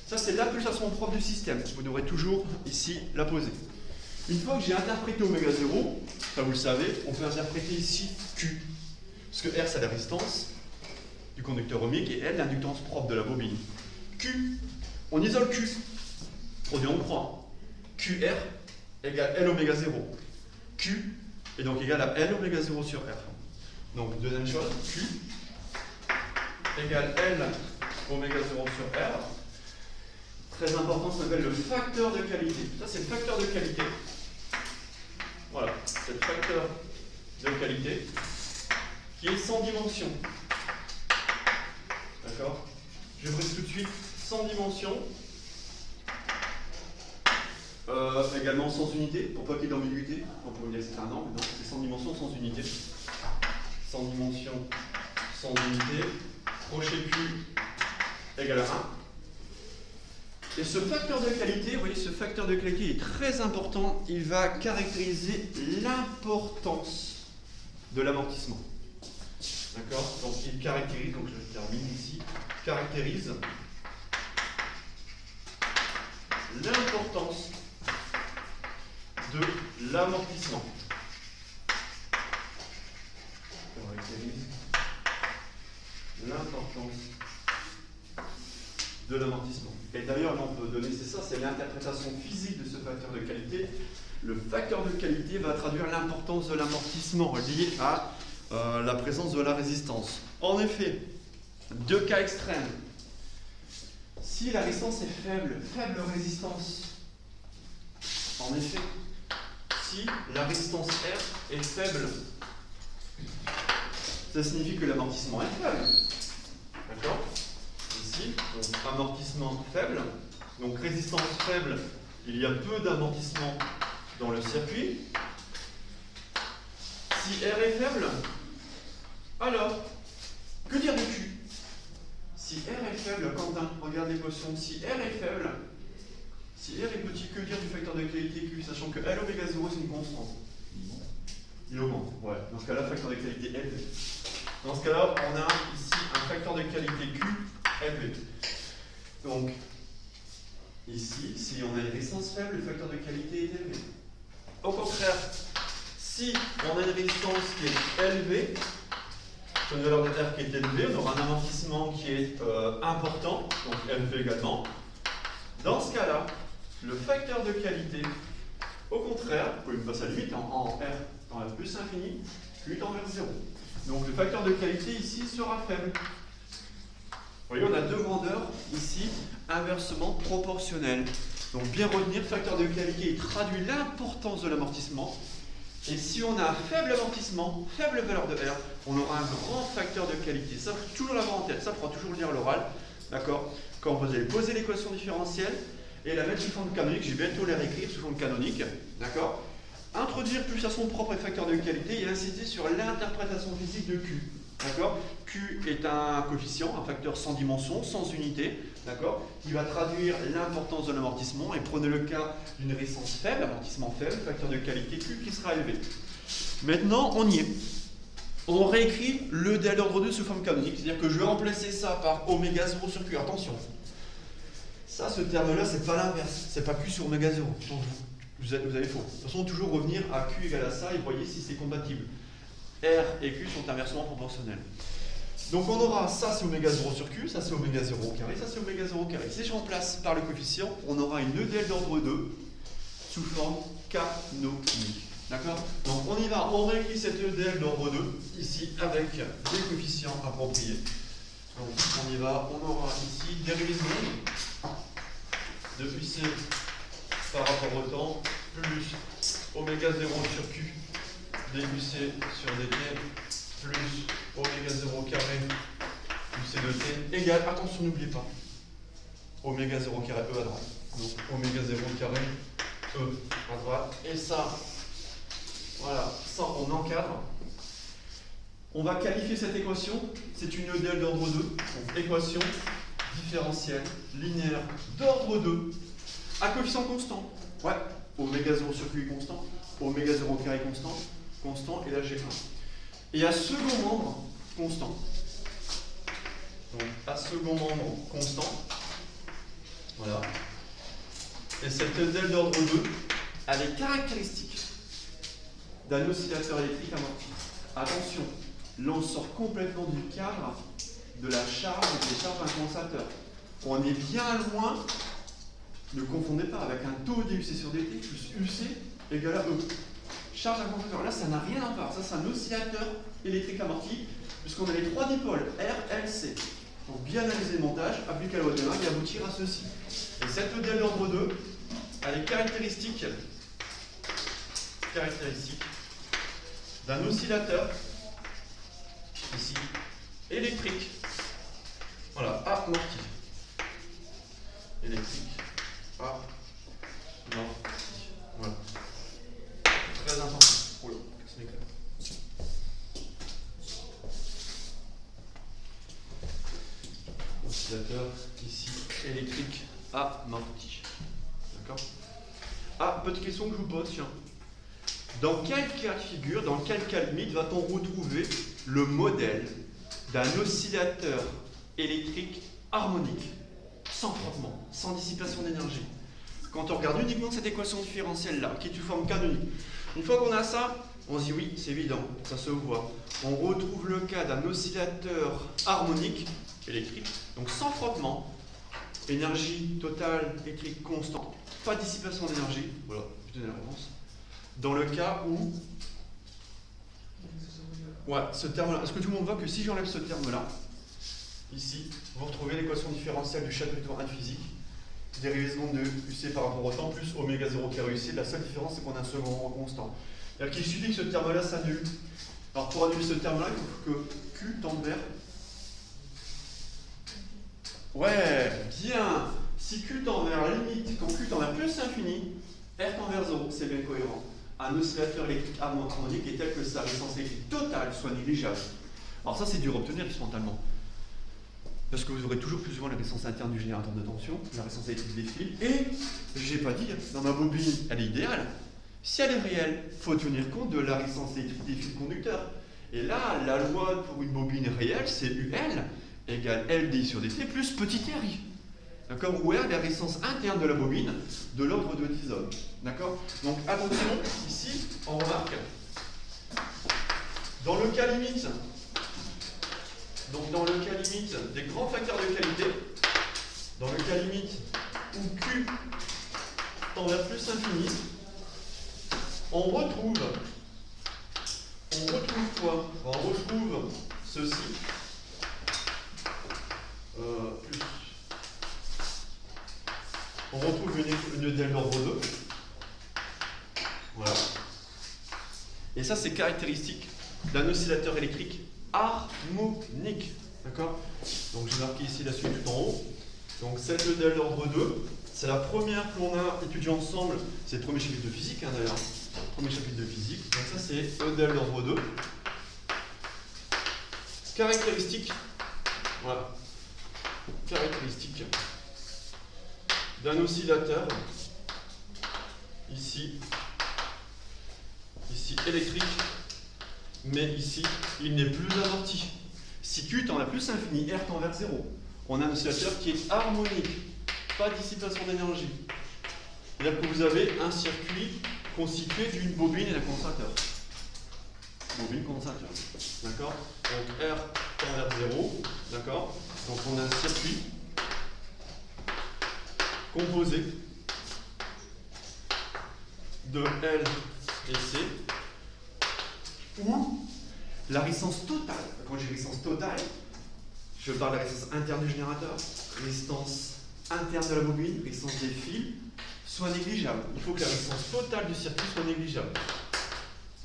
Ça, c'est la pulsation propre du système. Vous devrez toujours ici la poser. Une fois que j'ai interprété oméga 0, ça vous le savez, on peut interpréter ici Q. Parce que R, c'est la résistance du conducteur ohmique et L, l'inductance propre de la bobine. Q, on isole Q. Produit en croix. QR égale L oméga 0. Q est donc égal à L oméga 0 sur R. Donc, deuxième chose, Q égale L oméga 0 sur R. Très important, ça s'appelle le facteur de qualité. Ça, c'est le facteur de qualité. Voilà, c'est le facteur de qualité qui est sans dimension. D'accord? Je brise tout de suite sans dimension. Également sans unité, pour pas qu'il y ait d'ambiguïté. On pourrait dire que c'est un an, mais non, c'est sans dimension, sans unité. sans dimension, sans unité, crochet Q égale à 1. Et ce facteur de qualité, vous voyez, ce facteur de qualité est très important. Il va caractériser l'importance de l'amortissement. D'accord? Donc il caractérise, donc je termine ici, caractérise l'importance de l'amortissement. Caractérise l'importance de l'amortissement. Et d'ailleurs, on peut donner, c'est ça, c'est l'interprétation physique de ce facteur de qualité. Le facteur de qualité va traduire l'importance de l'amortissement lié à la présence de la résistance. En effet, deux cas extrêmes. Si la résistance est faible, faible résistance. En effet, si la résistance R est faible, ça signifie que l'amortissement est faible. D'accord? Ici, donc amortissement faible, donc résistance faible, il y a peu d'amortissement dans le circuit. Si R est faible, alors, que dire de Q? Si R est faible, Quentin, regarde l'équation, si R est faible, si R est petit, que dire du facteur de qualité Q, sachant que L oméga 0 c'est une constante? Il augmente, ouais. Dans ce cas-là, facteur de qualité élevé. Dans ce cas-là, on a ici un facteur de qualité Q élevé. Donc, ici, si on a une résistance faible, le facteur de qualité est élevé. Au contraire, si on a une résistance qui est élevée, sur une valeur de R qui est élevée, on aura un amortissement qui est important, donc élevé également. Dans ce cas-là, le facteur de qualité, au contraire, vous pouvez me passer à la limite, en R tend à plus infini, Q tend vers 0. Donc le facteur de qualité ici sera faible. Vous voyez, on a deux grandeurs ici, inversement proportionnelles. Donc bien retenir, facteur de qualité il traduit l'importance de l'amortissement. Et si on a un faible amortissement, faible valeur de R, on aura un grand facteur de qualité. Ça, il faut toujours l'avoir en tête. Ça, il faudra toujours le dire à l'oral. D'accord? Quand vous allez poser l'équation différentielle et la mettre sous forme canonique, je vais bientôt les réécrire sous forme canonique. D'accord? Introduire plus à son propre facteur de qualité et insister sur l'interprétation physique de Q. D'accord? Q est un coefficient, un facteur sans dimension, sans unité, d'accord? Qui va traduire l'importance de l'amortissement. Et prenez le cas d'une résistance faible, amortissement faible, facteur de qualité Q qui sera élevé. Maintenant, on y est. On réécrit le DL d'ordre 2 sous forme canonique, c'est-à-dire que je vais remplacer ça par oméga 0 sur Q. Attention, ça, ce terme-là, c'est pas l'inverse, c'est pas Q sur oméga 0. Donc, vous avez faux. De toute façon, toujours revenir à Q égale à ça et voyez si c'est compatible. R et Q sont inversement proportionnels. Donc on aura ça c'est oméga 0 sur Q, ça c'est oméga 0 au carré, ça c'est oméga 0 au carré. Si je remplace par le coefficient, on aura une EDL d'ordre 2 sous forme canonique. D'accord? Donc on y va, on réécrit cette EDL d'ordre 2 ici avec des coefficients appropriés. Donc on y va, on aura ici dérivée de UC par rapport au temps plus oméga 0 sur Q dUC sur dt plus oméga 0 carré UC de t égale, attention n'oubliez pas, oméga 0 carré E à droite. Donc oméga 0 carré E à droite. Et ça, voilà, ça on encadre. On va qualifier cette équation, c'est une EDL d'ordre 2, donc équation différentielle linéaire d'ordre 2 à coefficient constant. Ouais, oméga 0 sur Q est constant, oméga 0 carré constant, et là j'ai 1. Et à second membre constant. Donc à second membre constant. Voilà. Et cette EDL d'ordre 2, elle est caractéristique d'un oscillateur électrique amorti. Attention, là on sort complètement du cadre de la charge et des charges d'un condensateur. On est bien loin, ne confondez pas, avec un taux dUC sur dt plus UC égale à E. Charge d'un condensateur, là ça n'a rien à voir, ça c'est un oscillateur électrique amorti, puisqu'on a les trois dipôles R, L, C. Donc bien analyser le montage, appliquer la loi de Young et aboutir à ceci. Et cette EDL d'ordre 2, elle est caractéristique d'un oscillateur, ici, électrique. Voilà, amorti. Électrique, amorti. Voilà. Très important. Oh là, c'est éclair. oscillateur ici électrique amorti. D'accord? Ah, petite question que je vous pose, tiens. Dans quel cas de figure, dans quel cas limite va-t-on retrouver le modèle d'un oscillateur électrique harmonique, sans frottement, sans dissipation d'énergie? Quand on regarde uniquement cette équation différentielle-là, qui est une forme canonique, une fois qu'on a ça, on se dit oui, c'est évident, ça se voit. On retrouve le cas d'un oscillateur harmonique électrique, donc sans frottement, énergie totale électrique constante, pas de dissipation d'énergie, voilà, je donne la réponse. Dans le cas où, ouais, ce terme-là, est-ce que tout le monde voit que si j'enlève ce terme-là, ici, vous retrouvez l'équation différentielle du chapitre 1 de physique, dérivée seconde de UC par rapport au temps, plus oméga 0 carré UC, la seule différence c'est qu'on a un second rang constant. C'est-à-dire qu'il suffit que ce terme-là s'annule. Alors pour annuler ce terme-là, il faut que Q tende vers... Ouais, bien. Si Q tend vers la limite, quand Q tend vers plus l'infini, R tend vers 0, c'est bien cohérent. Un oscillateur électrique harmonique est tel que sa résistance électrique totale soit négligeable. Alors ça c'est dur à obtenir expérimentalement. Parce que vous aurez toujours plus souvent la résistance interne du générateur de tension, la résistance électrique des fils, et, j'ai pas dit, dans ma bobine, elle est idéale. Si elle est réelle, il faut tenir compte de la résistance électrique des fils conducteurs. Et là, la loi pour une bobine réelle, c'est UL égale LDI sur DT plus petit RI. D'accord? Où R, la résistance interne de la bobine, de l'ordre de 10 ohms. D'accord? Donc attention, ici, on remarque, dans le cas limite, des grands facteurs de qualité, dans le cas limite où Q tend vers plus infini, on retrouve quoi? On retrouve ceci, plus. On retrouve une EDL d'ordre 2. Voilà. Et ça, c'est caractéristique d'un oscillateur électrique harmonique. D'accord? Donc j'ai marqué ici la suite tout en haut. Donc cette EDL d'ordre 2, c'est la première qu'on a étudiée ensemble. C'est le premier chapitre de physique, hein, d'ailleurs. Premier chapitre de physique. Donc ça, c'est EDL d'ordre 2. Caractéristique. Voilà. Caractéristique d'un oscillateur, ici électrique, mais ici, il n'est plus amorti. Si Q tend à plus infini, R tend vers 0. On a un oscillateur qui est harmonique, pas de dissipation d'énergie. C'est-à-dire que vous avez un circuit constitué d'une bobine et d'un condensateur. Bobine, condensateur. D'accord? Donc R tend vers 0. D'accord? Donc on a un circuit composé de L et C, où la résistance totale, quand j'ai résistance totale, je parle de la résistance interne du générateur, résistance interne de la bobine, résistance des fils, soit négligeable. Il faut que la résistance totale du circuit soit négligeable.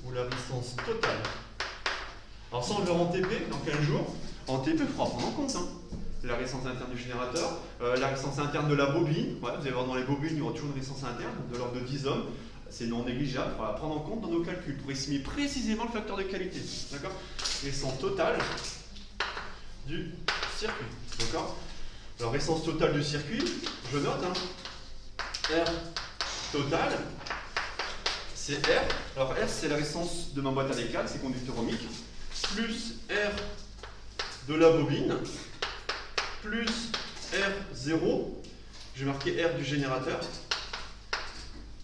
Ou la résistance totale. Alors ça on le verra en TP, dans 15 jours. En TP, il faudra prendre en compte. Hein. La résistance interne du générateur, la résistance interne de la bobine. Ouais, vous allez voir dans les bobines, il y aura toujours une résistance interne de l'ordre de 10 ohms. C'est non négligeable, il faudra prendre en compte dans nos calculs pour estimer précisément le facteur de qualité. D'accord? Résistance totale du circuit. D'accord? Alors, résistance totale du circuit, je note, hein, R totale, c'est R. Alors, R, c'est la résistance de ma boîte à décale, c'est conducteur ohmique, plus R de la bobine, plus R0, je vais marquer R du générateur.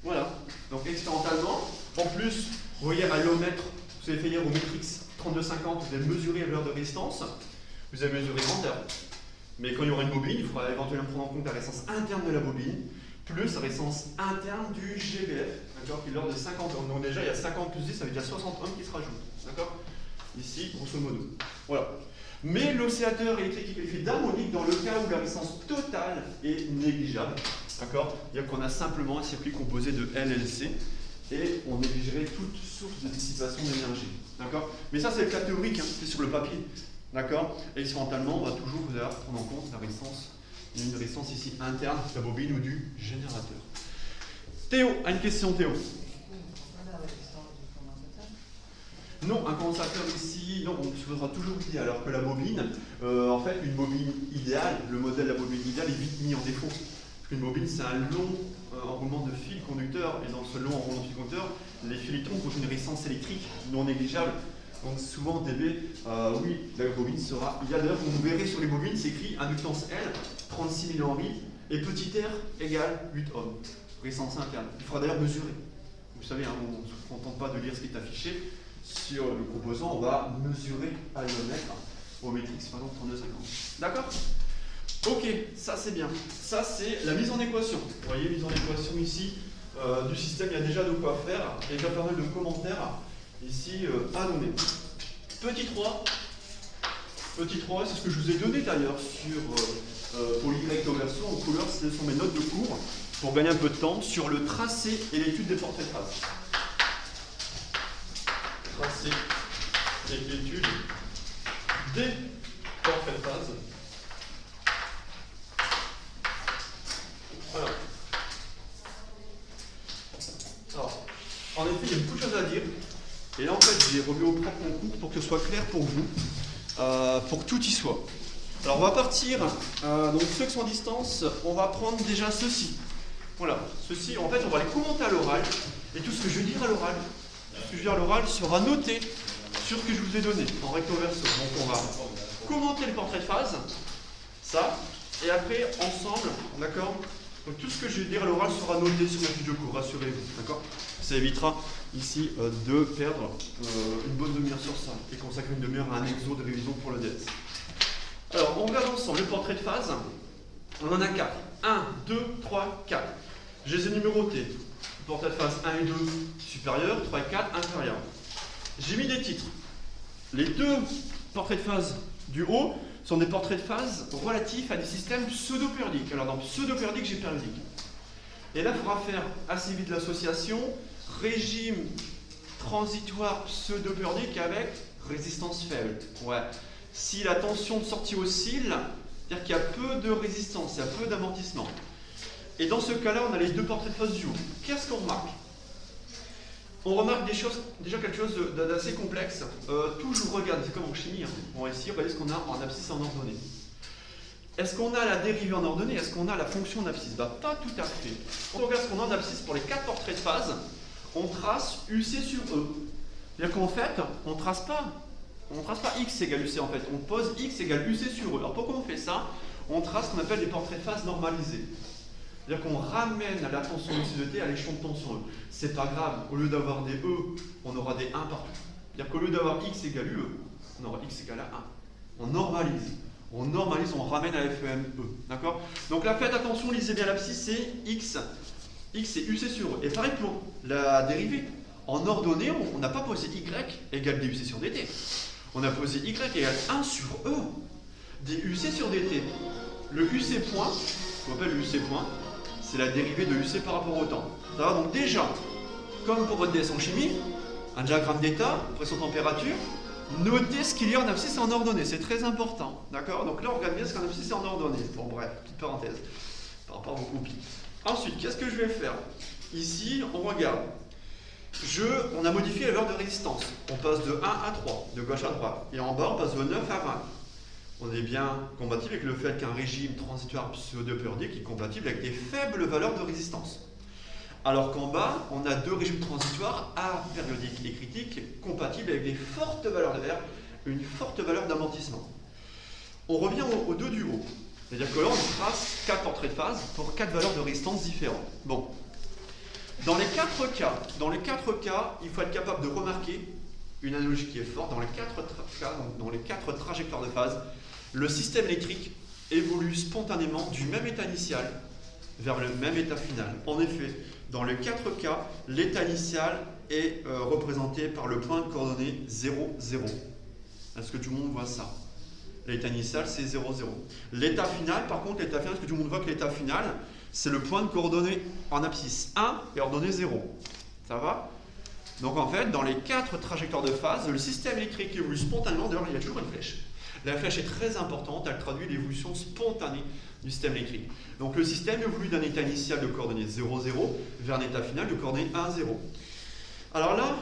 Voilà. Donc expérimentalement, en plus, vous voyez à l'ohmètre, vous avez fait hier au Matrix 3250, vous avez mesuré l'heure de résistance, vous avez mesuré grand R. Mais quand il y aura une bobine, il faudra éventuellement prendre en compte la résistance interne de la bobine, plus la résistance interne du GBF, d'accord, qui est l'ordre de 50 ohms. Donc déjà, il y a 50 plus 10, ça veut dire 60 ohms qui se rajoutent. D'accord? Ici, grosso modo. Voilà. Mais l'oscillateur électrique est qualifié d'harmonique dans le cas où la résistance totale est négligeable. D'accord? C'est-à-dire qu'on a simplement un circuit composé de LLC et on négligerait toute source de dissipation d'énergie. D'accord? Mais ça, c'est le cas théorique, hein, c'est sur le papier. D'accord? Et expérimentalement, on va toujours vous allez prendre en compte la résistance, une résistance ici interne de la bobine ou du générateur. Théo, a une question, Théo. Non, un condensateur ici, non, on se posera toujours l'idée, alors que la bobine, en fait, une bobine idéale, le modèle de la bobine idéale est vite mis en défaut. Parce qu'une bobine, c'est un long enroulement de fil conducteur, et dans ce long enroulement de fil conducteur, les filtrons ont une résistance électrique non négligeable. Donc souvent, DB, oui, la bobine sera idéale. D'ailleurs, vous verrez sur les bobines, c'est écrit inductance L, 36 000 Henry, et petit r égale 8 ohms. Résistance interne. Il faudra d'ailleurs mesurer. Vous savez, hein, on ne se contente pas de lire ce qui est affiché. Sur le composant, on va mesurer à l'omètre au métrix, par exemple 32,50. D'accord? Ok, ça c'est bien. Ça c'est la mise en équation. Vous voyez, mise en équation ici du système, il y a déjà de quoi faire. Et il y a pas mal de commentaires ici à donner. Petit 3. Petit 3, c'est ce que je vous ai donné d'ailleurs pour l'Y version en couleur, ce sont mes notes de cours pour gagner un peu de temps sur le tracé et l'étude des portraits de phase. Tracé et l'étude des portraits de phase. Voilà. Alors, en effet, il y a beaucoup de choses à dire. Et là, en fait, j'ai revu au propre mon cours pour que ce soit clair pour vous, pour que tout y soit. Alors, on va partir. Donc, ceux qui sont à distance, on va prendre déjà ceci. Voilà, ceci, en fait, on va les commenter à l'oral. Et tout ce que je vais dire à l'oral, sera noté sur ce que je vous ai donné en recto verso. Donc, on va commenter le portrait de phase, ça, et après, ensemble, d'accord? Donc, tout ce que je vais dire à l'oral sera noté sur ma fiche de cours, rassurez-vous, d'accord? Ça évitera ici de perdre une bonne demi-heure sur ça et consacrer une demi-heure à un exo de révision pour le DS. Alors, on regarde ensemble le portrait de phase. On en a 4. 1, 2, 3, 4. Je les ai numérotés. Portrait de phase 1 et 2 supérieur, 3 et 4 inférieur. J'ai mis des titres. Les deux portraits de phase du haut sont des portraits de phase relatifs à des systèmes pseudo-périodiques. Alors, dans pseudo-périodique, j'ai périodique. Et là, il faudra faire assez vite l'association régime transitoire pseudo-périodique avec résistance faible. Ouais. Si la tension de sortie oscille, c'est-à-dire qu'il y a peu de résistance, il y a peu d'amortissement. Et dans ce cas-là, on a les deux portraits de phase du haut. Qu'est-ce qu'on remarque? On remarque déjà quelque chose d'assez complexe. Toujours, regardez, c'est comme en chimie. Hein. On va essayer, regardez ce qu'on a en abscisse en ordonnée. Est-ce qu'on a la dérivée en ordonnée? Est-ce qu'on a la fonction d'abscisse? Bah, pas tout à fait. Quand on regarde ce qu'on a en abscisse pour les 4 portraits de phase, on trace UC sur E. C'est-à-dire qu'en fait, on ne trace pas X égale UC en fait. On pose X égale UC sur E. Alors pourquoi on fait ça? On trace ce qu'on appelle des portraits de phase normalisés. C'est-à-dire qu'on ramène la tension UC de T à l'échelon de tension E. C'est pas grave, au lieu d'avoir des E, on aura des 1 partout. C'est-à-dire qu'au lieu d'avoir X égale UE, on aura X égale à 1. On normalise. On ramène à FEM E. D'accord? Donc là, faites attention, lisez bien l'abscisse, c'est X. X c'est UC sur E. Et pareil pour la dérivée. En ordonnée, on n'a pas posé Y égale DUC sur DT. On a posé Y égale 1 sur E. DUC sur DT. Le UC point, qu'on appelle le UC point, c'est la dérivée de UC par rapport au temps. Ça va, donc déjà, comme pour votre DS en chimie, un diagramme d'état, pression-température, notez ce qu'il y a en abscisse et en ordonnée, c'est très important. D'accord? Donc là, on regarde bien ce qu'en abscisse et en ordonnée. Bon, bref, petite parenthèse par rapport à vos copies. Ensuite, qu'est-ce que je vais faire? Ici, on regarde. On a modifié la valeur de résistance. On passe de 1 à 3, de gauche à droite. Et en bas, on passe de 9 à 20. On est bien compatible avec le fait qu'un régime transitoire pseudo-périodique est compatible avec des faibles valeurs de résistance. Alors qu'en bas, on a deux régimes transitoires, apériodique et critique, compatibles avec des fortes valeurs de R, une forte valeur d'amortissement. On revient au 2 du haut. C'est-à-dire que là, on trace 4 portraits de phase pour 4 valeurs de résistance différentes. Bon. Dans les 4 cas, il faut être capable de remarquer une analogie qui est forte. Dans les 4 cas, donc dans les 4 trajectoires de phase, le système électrique évolue spontanément du même état initial vers le même état final. En effet, dans les 4 cas, l'état initial est représenté par le point de coordonnée 0, 0. Est-ce que tout le monde voit ça? L'état initial, c'est 0, 0. L'état final, par contre, est-ce que tout le monde voit que l'état final, c'est le point de coordonnée en abscisse 1 et ordonnée 0. Ça va? Donc en fait, dans les 4 trajectoires de phase, le système électrique évolue spontanément. D'ailleurs, il y a toujours une flèche. La flèche est très importante, elle traduit l'évolution spontanée du système électrique. Donc le système évolue d'un état initial de coordonnée 0, 0 vers un état final de coordonnée 1, 0. Alors là,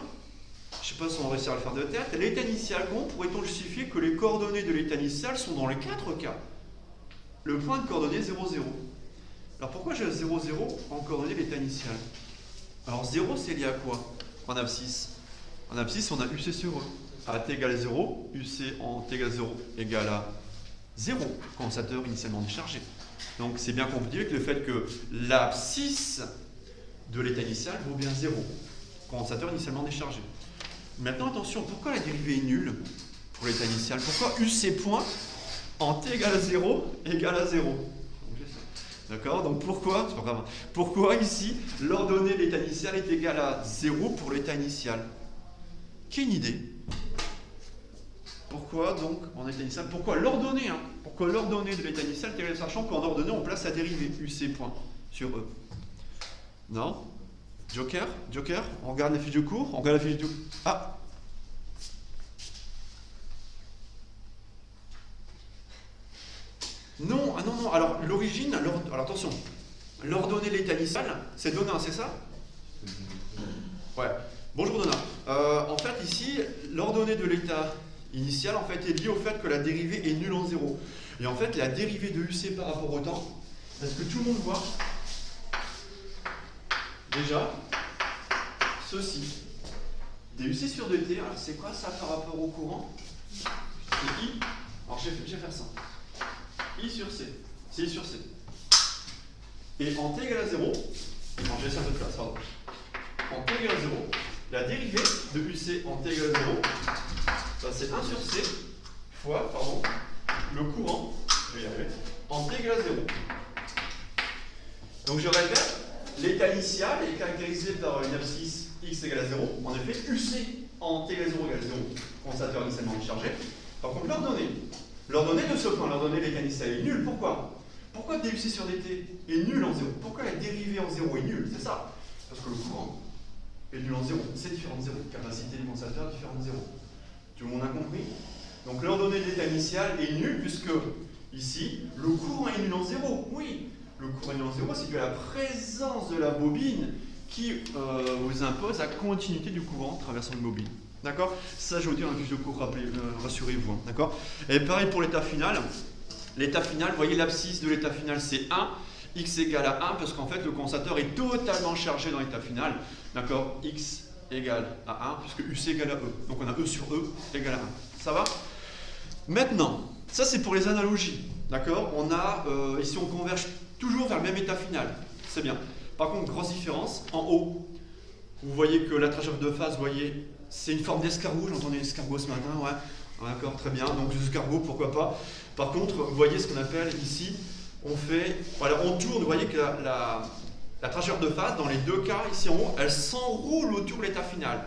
je ne sais pas si on va réussir à le faire de tête, l'état initial, comment pourrait-on justifier que les coordonnées de l'état initial sont dans les 4 cas? Le point de coordonnées 0, 0. Alors pourquoi j'ai 0, 0 en coordonnées de l'état initial? Alors 0, c'est lié à quoi en abscisse? En abscisse, on a UC sur E. A t égale 0, UC en t égale 0 égale à 0, condensateur initialement déchargé. Donc c'est bien compris avec le fait que l'abscisse de l'état initial vaut bien 0, condensateur initialement déchargé. Maintenant attention, pourquoi la dérivée est nulle pour l'état initial? Pourquoi UC point en t égale 0 égale à 0? D'accord? Donc pourquoi, c'est pas grave, pourquoi ici l'ordonnée de l'état initial est égale à 0 pour l'état initial? Qui a une idée? Pourquoi donc en état initial? Pourquoi l'ordonnée Pourquoi l'ordonnée de l'état initial est égale, sachant qu'en ordonnée on place la dérivée UC point sur E? Non? Joker? Joker? On regarde la fiche de cours? On regarde la fiche de... Ah! Non, ah non, non, alors l'origine, alors attention, l'ordonnée de l'état initial, c'est Donat, c'est ça? Ouais. Bonjour Donat. En fait ici, l'ordonnée de l'état initial en fait est liée au fait que la dérivée est nulle en 0. Et en fait, la dérivée de UC par rapport au temps, est-ce que tout le monde voit déjà ceci? DUC sur dt, alors c'est quoi ça par rapport au courant? C'est I. Alors je vais faire ça. I sur C. C sur C. Et en t égale à 0, alors je vais laisser un peu de place, pardon. En t égale à 0, la dérivée de UC en t égale à 0, ça c'est 1 sur C fois, pardon, le courant, je vais y arriver, en t égale à 0. Donc je répète, l'état initial est caractérisé par une abscisse x égale à 0. En effet, UC en t égale à 0 égale 0, condensateur initialement déchargé. Par contre, l'ordonnée de ce point, l'ordonnée de l'état initial est nulle. Pourquoi? Pourquoi DUC sur dt est nul en 0? Pourquoi la dérivée en 0 est nulle? C'est ça. Parce que le courant est nul en 0. C'est différent de 0. Capacité du condensateur est différente de 0. Tout le monde a compris? Donc l'ordonnée de l'état initial est nulle puisque ici, le courant est nul en 0. Oui, le courant est nul en 0, c'est que la présence de la bobine qui vous impose la continuité du courant traversant une bobine. D'accord? Ça, je vais vous dire dans la fiche de cours, rassurez-vous. D'accord? Et pareil pour l'état final. L'état final, vous voyez l'abscisse de l'état final, c'est 1. X égale à 1, parce qu'en fait, le condensateur est totalement chargé dans l'état final. D'accord? X égale à 1, puisque UC égale à E. Donc on a E sur E égale à 1. Ça va? Maintenant, ça c'est pour les analogies. D'accord? On a, ici on converge toujours vers le même état final. C'est bien. Par contre, grosse différence, en haut, vous voyez que la trajectoire de phase, vous voyez, c'est une forme d'escargot. J'entendais l'escargot ce matin, ouais. D'accord, très bien. Donc l'escargot, pourquoi pas. Par contre, vous voyez ce qu'on appelle ici, on fait, voilà, on tourne, vous voyez que la trajectoire de phase, dans les deux cas, ici en haut, elle s'enroule autour de l'état final.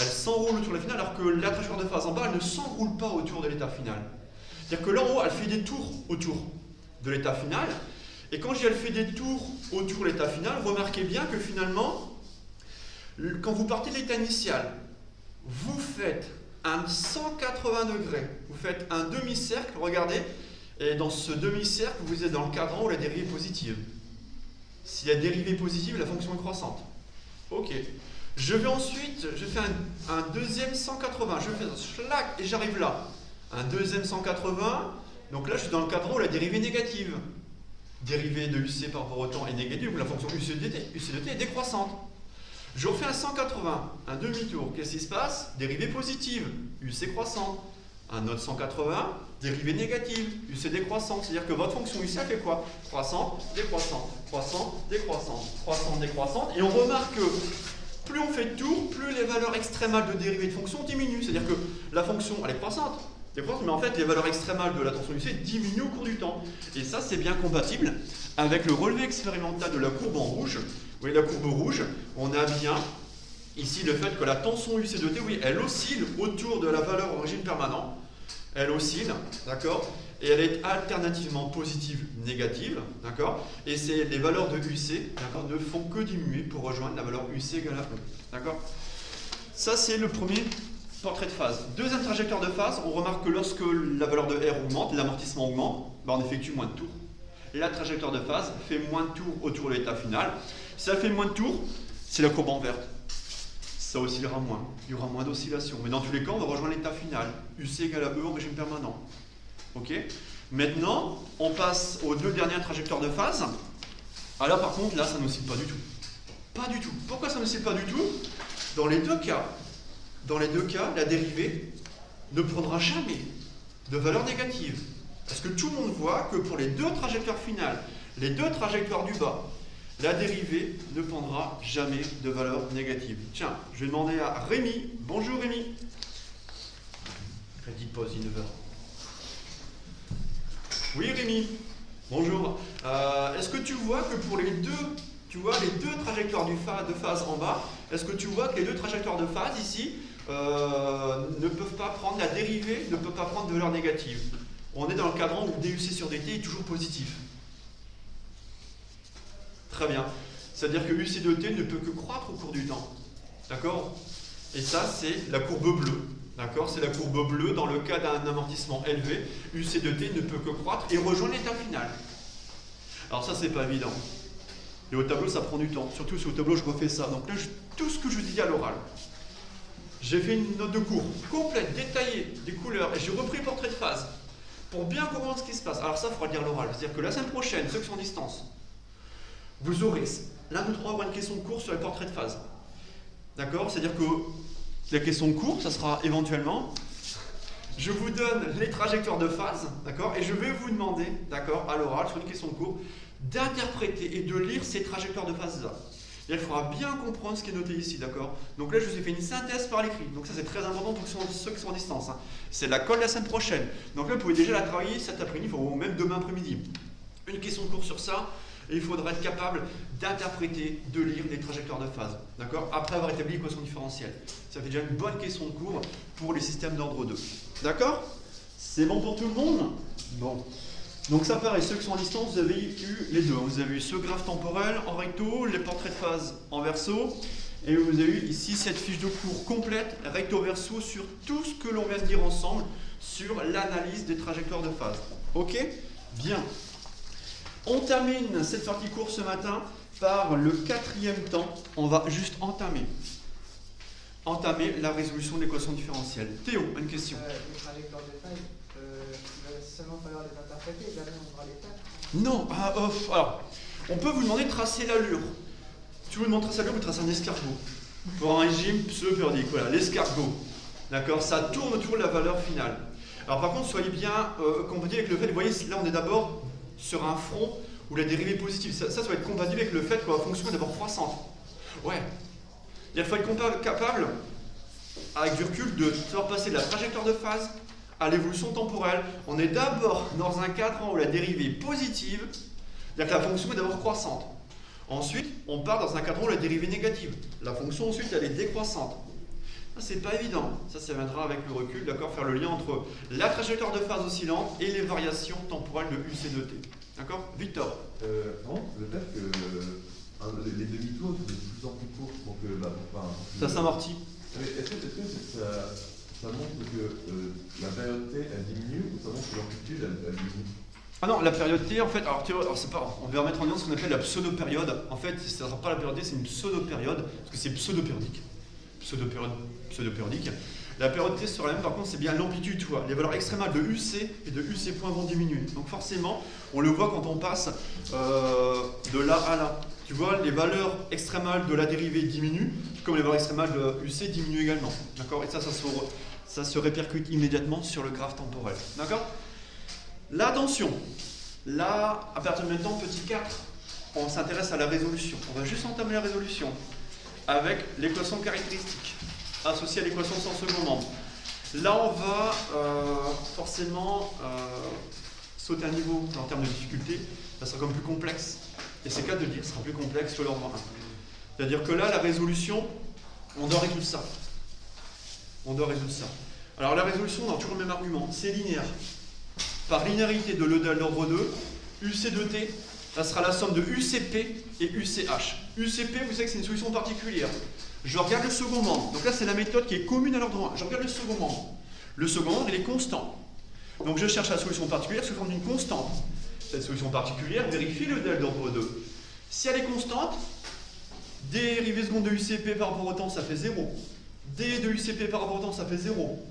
Elle s'enroule autour de l'état final, alors que la trajectoire de phase en bas, elle ne s'enroule pas autour de l'état final. C'est-à-dire que là en haut, elle fait des tours autour de l'état final. Et quand je dis elle fait des tours autour de l'état final, remarquez bien que finalement, quand vous partez de l'état initial, vous faites un 180 degrés, vous faites un demi-cercle, regardez, et dans ce demi-cercle, vous êtes dans le cadran où la dérivée est positive. Si la dérivée est positive, la fonction est croissante. Ok. Je vais ensuite, je fais un deuxième 180, je fais un schlac et j'arrive là. Un deuxième 180, donc là je suis dans le cadran où la dérivée est négative. Dérivée de UC par rapport au temps est négative, donc la fonction UC de t est décroissante. Je refais un 180, un demi-tour. Qu'est-ce qui se passe? Dérivée positive, UC croissante. Un autre 180, dérivée négative, UC décroissante. C'est-à-dire que votre fonction UC fait quoi? Croissante, décroissante, croissante, décroissante, croissante, décroissante. Et on remarque que plus on fait de tours, plus les valeurs extrémales de dérivée de fonction diminuent. C'est-à-dire que la fonction, elle est croissante, mais en fait, les valeurs extrémales de la tension UC diminuent au cours du temps. Et ça, c'est bien compatible avec le relevé expérimental de la courbe en rouge. Vous voyez la courbe rouge, on a bien ici le fait que la tension UC de t, oui, elle oscille autour de la valeur origine permanente. Elle oscille, d'accord? Et elle est alternativement positive, négative, d'accord? Et c'est les valeurs de UC, d'accord, ne font que diminuer pour rejoindre la valeur UC égale à E, d'accord? Ça, c'est le premier portrait de phase. Deuxième trajectoire de phase, on remarque que lorsque la valeur de R augmente, l'amortissement augmente, ben on effectue moins de tours. La trajectoire de phase fait moins de tours autour de l'état final. Si ça fait moins de tours, c'est la courbe en verte. ça oscillera moins. Il y aura moins d'oscillation. Mais dans tous les cas, on va rejoindre l'état final. UC égale à E en régime permanent. Ok? Maintenant, on passe aux deux dernières trajectoires de phase. Alors par contre, là, ça n'oscille pas du tout. Pas du tout. Pourquoi ça n'oscille pas du tout? Dans les deux cas, la dérivée ne prendra jamais de valeur négative. Parce que tout le monde voit que pour les deux trajectoires finales, les deux trajectoires du bas, la dérivée ne prendra jamais de valeur négative. Tiens, je vais demander à Rémi. Bonjour Rémi. Crédit pause, il est 9h. Oui Rémi. Bonjour. Est-ce que tu vois que pour les deux, trajectoires de phase en bas, est-ce que tu vois que les deux trajectoires de phase ici ne peuvent pas prendre la dérivée, ne peut pas prendre de valeur négative? On est dans le cadran où DUC sur DT est toujours positif. Très bien. C'est-à-dire que UC de T ne peut que croître au cours du temps. D'accord? Et ça, c'est la courbe bleue. D'accord? C'est la courbe bleue dans le cas d'un amortissement élevé. UC de T ne peut que croître et rejoindre l'état final. Alors ça, c'est pas évident. Et au tableau, ça prend du temps. Surtout si au tableau, je refais ça. Donc là, tout ce que je dis à l'oral. J'ai fait une note de cours complète, détaillée, des couleurs, et j'ai repris le portrait de phase pour bien comprendre ce qui se passe. Alors ça, il faudra le dire à l'oral. C'est-à-dire que la semaine prochaine, ceux qui sont en distance, vous aurez l'un ou trois une question de cours sur les portraits de phase. D'accord? C'est-à-dire que la question de cours, ça sera éventuellement, je vous donne les trajectoires de phase, d'accord? Et je vais vous demander, d'accord, à l'oral, sur une question de cours, d'interpréter et de lire ces trajectoires de phase-là. Et il faudra bien comprendre ce qui est noté ici, d'accord? Donc là, je vous ai fait une synthèse par l'écrit. Donc ça, c'est très important pour ceux qui sont en distance. Hein. C'est la colle la semaine prochaine. Donc là, vous pouvez déjà la travailler cet après-midi, ou même demain après-midi. Une question de cours sur ça. Et il faudra être capable d'interpréter, de lire les trajectoires de phase. D'accord? Après avoir établi l'équation différentielle. Ça fait déjà une bonne question de cours pour les systèmes d'ordre 2. D'accord? C'est bon pour tout le monde? Bon. Donc ça pareil, ceux qui sont en distance, vous avez eu les deux. Vous avez eu ce graphe temporel en recto, les portraits de phase en verso. Et vous avez eu ici cette fiche de cours complète, recto verso, sur tout ce que l'on vient de dire ensemble sur l'analyse des trajectoires de phase. Ok? Bien. On termine cette partie course ce matin par le quatrième temps. On va juste entamer la résolution de l'équation différentielle. Théo, une question. Les trajectoires de phase, il va seulement falloir les interpréter, jamais on va les faire. Non, alors, on peut vous demander de tracer l'allure. Si vous demandez de tracer l'allure, vous tracez un escargot. Pour un régime pseudo-périodique, voilà, l'escargot. D'accord? Ça tourne autour de la valeur finale. Alors par contre, soyez bien compatible avec le fait, vous voyez, là on est d'abord sur un front où la dérivée est positive. Ça va être compatible avec le fait que la fonction est d'abord croissante. Ouais. Il faut être capable, avec du recul, de faire passer de la trajectoire de phase à l'évolution temporelle. On est d'abord dans un cadran où la dérivée est positive, c'est-à-dire que la fonction est d'abord croissante. Ensuite, on part dans un cadran où la dérivée est négative. La fonction ensuite, elle est décroissante. C'est pas évident. Ça viendra avec le recul, d'accord, faire le lien entre la trajectoire de phase oscillante et les variations temporelles de UC de T. D'accord? Victor. Non, le fait que les demi-tours sont de plus en plus courts pour que Ça s'amortit. Mais est-ce que ça montre que la période T elle diminue ou ça montre que l'amplitude elle diminue? Ah non, la période T, en fait, alors c'est pas, on va remettre en lien ce qu'on appelle la pseudo-période. En fait, ce ne sera pas la période T, c'est une pseudo-période, parce que c'est pseudo-périodique. Pseudo-périodique. La période T sera la même, par contre, c'est bien l'amplitude, tu vois. Les valeurs extrémales de UC et de UC point vont diminuer. Donc forcément, on le voit quand on passe de là à là. Tu vois, les valeurs extrémales de la dérivée diminuent, comme les valeurs extrémales de UC diminuent également. D'accord? Et ça se répercute immédiatement sur le graphe temporel. D'accord? Là, attention. Là, à partir de maintenant, petit 4, on s'intéresse à la résolution. On va juste entamer la résolution avec l'équation caractéristique associée à l'équation sans second membre. Là, on va forcément sauter un niveau en termes de difficulté. Ça sera comme plus complexe. Et c'est cas de dire, ça sera plus complexe sur l'ordre 1. C'est-à-dire que là, la résolution, on doit résoudre ça. Alors la résolution, on a toujours le même argument. C'est linéaire. Par linéarité de l'EDAL d'ordre 2, UC de T, ça sera la somme de UCP et UCH. UCP, vous savez que c'est une solution particulière. Je regarde le second membre. Donc là, c'est la méthode qui est commune à l'ordre 1. Je regarde le second membre. Le second membre, il est constant. Donc je cherche la solution particulière sous forme d'une constante. Cette solution particulière vérifie l'EDAL d'ordre 2. Si elle est constante, Dérivée seconde de UCP par rapport au temps, ça fait 0. D de UCP par rapport au temps, ça fait 0.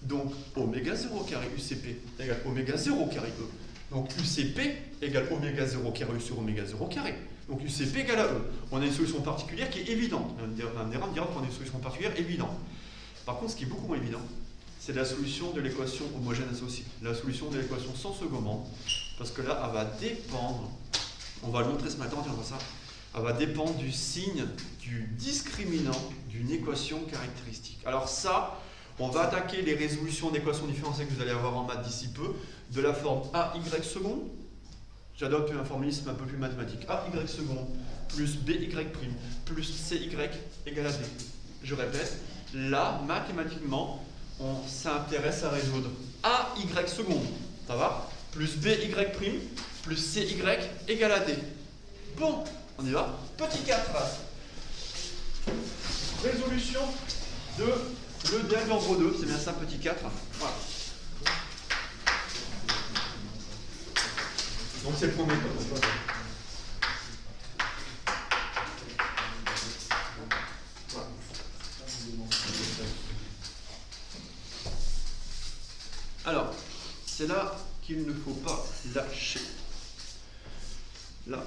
Donc, oméga 0 carré UCP égale oméga 0 carré E. Donc, UCP égale oméga 0 carré E sur oméga 0 carré. Donc, UCP égale à E. On a une solution particulière qui est évidente. Un dira qu'on a une solution particulière évidente. Par contre, ce qui est beaucoup moins évident, c'est la solution de l'équation homogène associée. La solution de l'équation sans second membre. Parce que là, elle va dépendre, on va le montrer ce matin, on voit ça, elle va dépendre du signe du discriminant d'une équation caractéristique. Alors ça, on va attaquer les résolutions d'équations différentielles que vous allez avoir en maths d'ici peu, de la forme AY seconde, j'adopte un formalisme un peu plus mathématique, AY seconde plus BY prime plus CY égale à D. Je répète, là, mathématiquement, on s'intéresse à résoudre AY seconde, ça va, plus BY prime plus CY égale à D. Bon, on y va. Petit 4. Résolution de l'EDF d'ordre 2, c'est bien ça, petit 4. Voilà. Donc c'est le premier code. Voilà. Alors, c'est là qu'il ne faut pas lâcher. Là,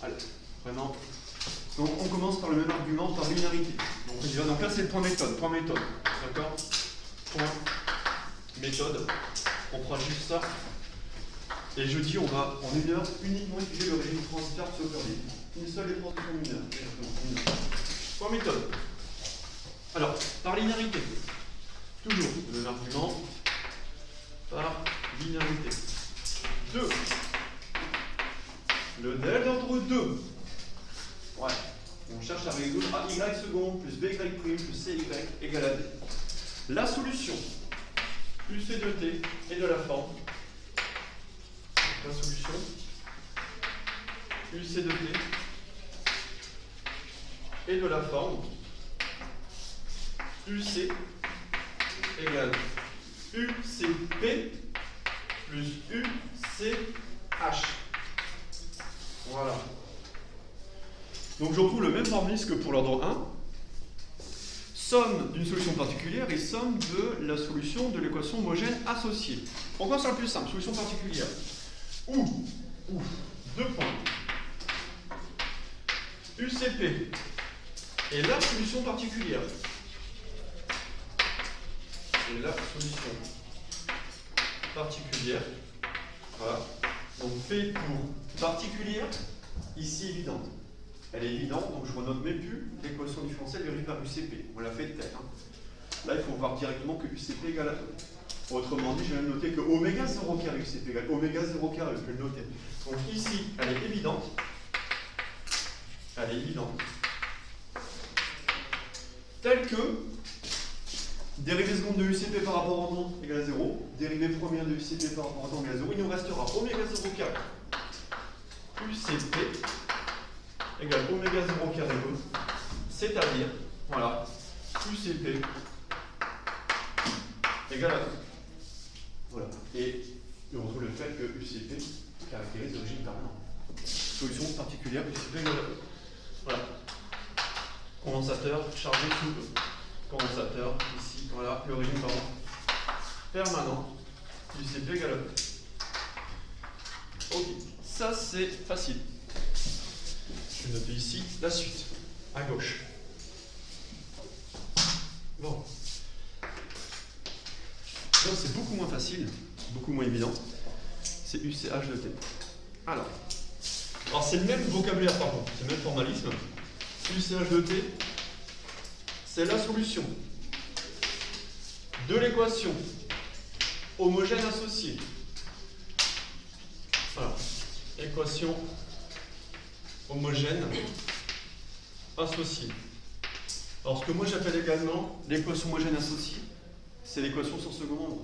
allez, vraiment. Donc on commence par le même argument, par linéarité. Donc on y va. Donc là c'est le point méthode. Point méthode. D'accord? Point méthode. On prend juste ça. Et je dis on va en une heure uniquement étudier le régime transitaire pseudo-libre. Une seule et transition en une heure. Une heure. Point méthode. Alors, par linéarité. Toujours le même argument. Par linéarité. 2. Le del d'ordre 2. Ouais. On cherche à résoudre AY seconde plus BY prime plus CY égale à D. La solution plus C de T et de la forme. La solution plus C de T et de la forme UC égale UCP plus UCH. Voilà. Donc je retrouve le même formalisme que pour l'ordre 1. Somme d'une solution particulière et somme de la solution de l'équation homogène associée. Pourquoi c'est le plus simple? Solution particulière. Où 2 points. UCP et la solution particulière. Et la solution particulière. Voilà. Donc P pour particulière, ici évidente. Elle est évidente, donc je ne renote même plus l'équation différentielle dérivée par UCP. On l'a fait de tête. Hein. Là, il faut voir directement que UCP égale à E. Autrement dit, je vais même noter que oméga 0 carré UCP égale oméga 0 carré, je vais le noter. Donc ici, elle est évidente. Elle est évidente. Telle que dérivée seconde de UCP par rapport au temps égale à 0, dérivée première de UCP par rapport au temps égale à 0, il nous restera oméga 0 carré UCP égale oméga 0 carré E, c'est-à-dire, voilà, UCP égale à 2. Voilà. Et on retrouve le fait que UCP caractérise le régime permanent. Solution particulière, UCP égale à 2. Voilà. Condensateur chargé sous E. Condensateur, ici, voilà, le régime permanent, UCP égale à 2. Ok, ça c'est facile. Je vais noter ici la suite, à gauche. Bon. Là, c'est beaucoup moins facile, beaucoup moins évident. C'est UCH de T. Alors c'est le même vocabulaire par contre, c'est le même formalisme. UCH de T, c'est la solution de l'équation homogène associée. Voilà. Équation homogène associée. Alors ce que moi j'appelle également l'équation homogène associée, c'est l'équation sans second membre.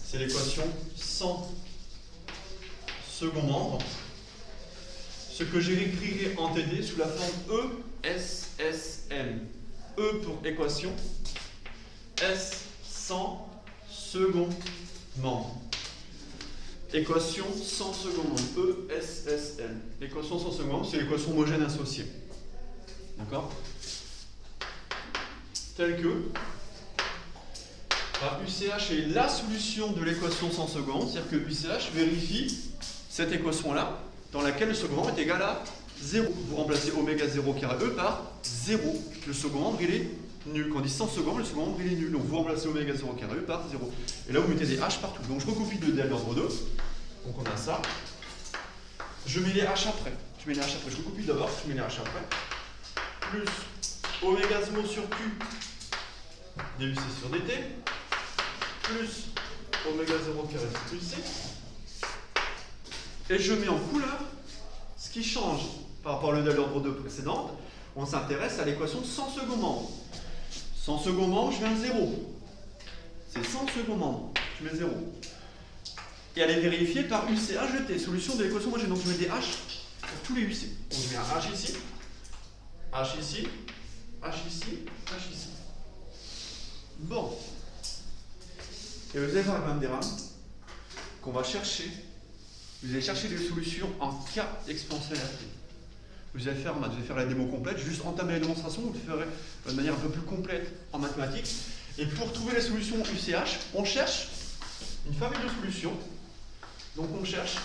C'est l'équation sans second membre. Ce que j'écrirai en TD sous la forme ESSM. E pour équation, S sans second membre. Équation sans second membre, ESSM. L'équation sans second membre, c'est l'équation homogène associée. D'accord? Tel que UCH est la solution de l'équation sans second, c'est-à-dire que UCH vérifie cette équation-là, dans laquelle le second est égal à 0. Vous remplacez oméga 0 carré E par 0. Le second membre, il est nul. Quand on dit sans second, le second membre, il est nul. Donc vous remplacez oméga 0 carré E par 0. Et là, vous mettez des H partout. Donc je recopie le DL d'ordre 2. Donc on a ça. Je mets les H après. Je recopie d'abord, je mets les H après. Plus oméga 0 sur Q dUC sur dt. Plus oméga 0 carré plus C. Et je mets en couleur ce qui change par rapport au DL d'ordre 2 précédente. On s'intéresse à l'équation sans second membre. Sans second membre, je mets un 0. C'est sans second membre, je mets 0. Et elle est vérifiée par UCH de T, solution de l'équation homogène. Donc je mets des H pour tous les UC. Donc je mets un H ici, H ici, H ici, H ici. Bon. Et vous allez voir le même diagramme qu'on va chercher. Vous allez chercher des solutions en K exponentielle RT. Vous allez faire la démo complète, juste entamer la démonstration, vous le ferez de manière un peu plus complète en mathématiques. Et pour trouver les solutions UCH, on cherche une famille de solutions. Donc on cherche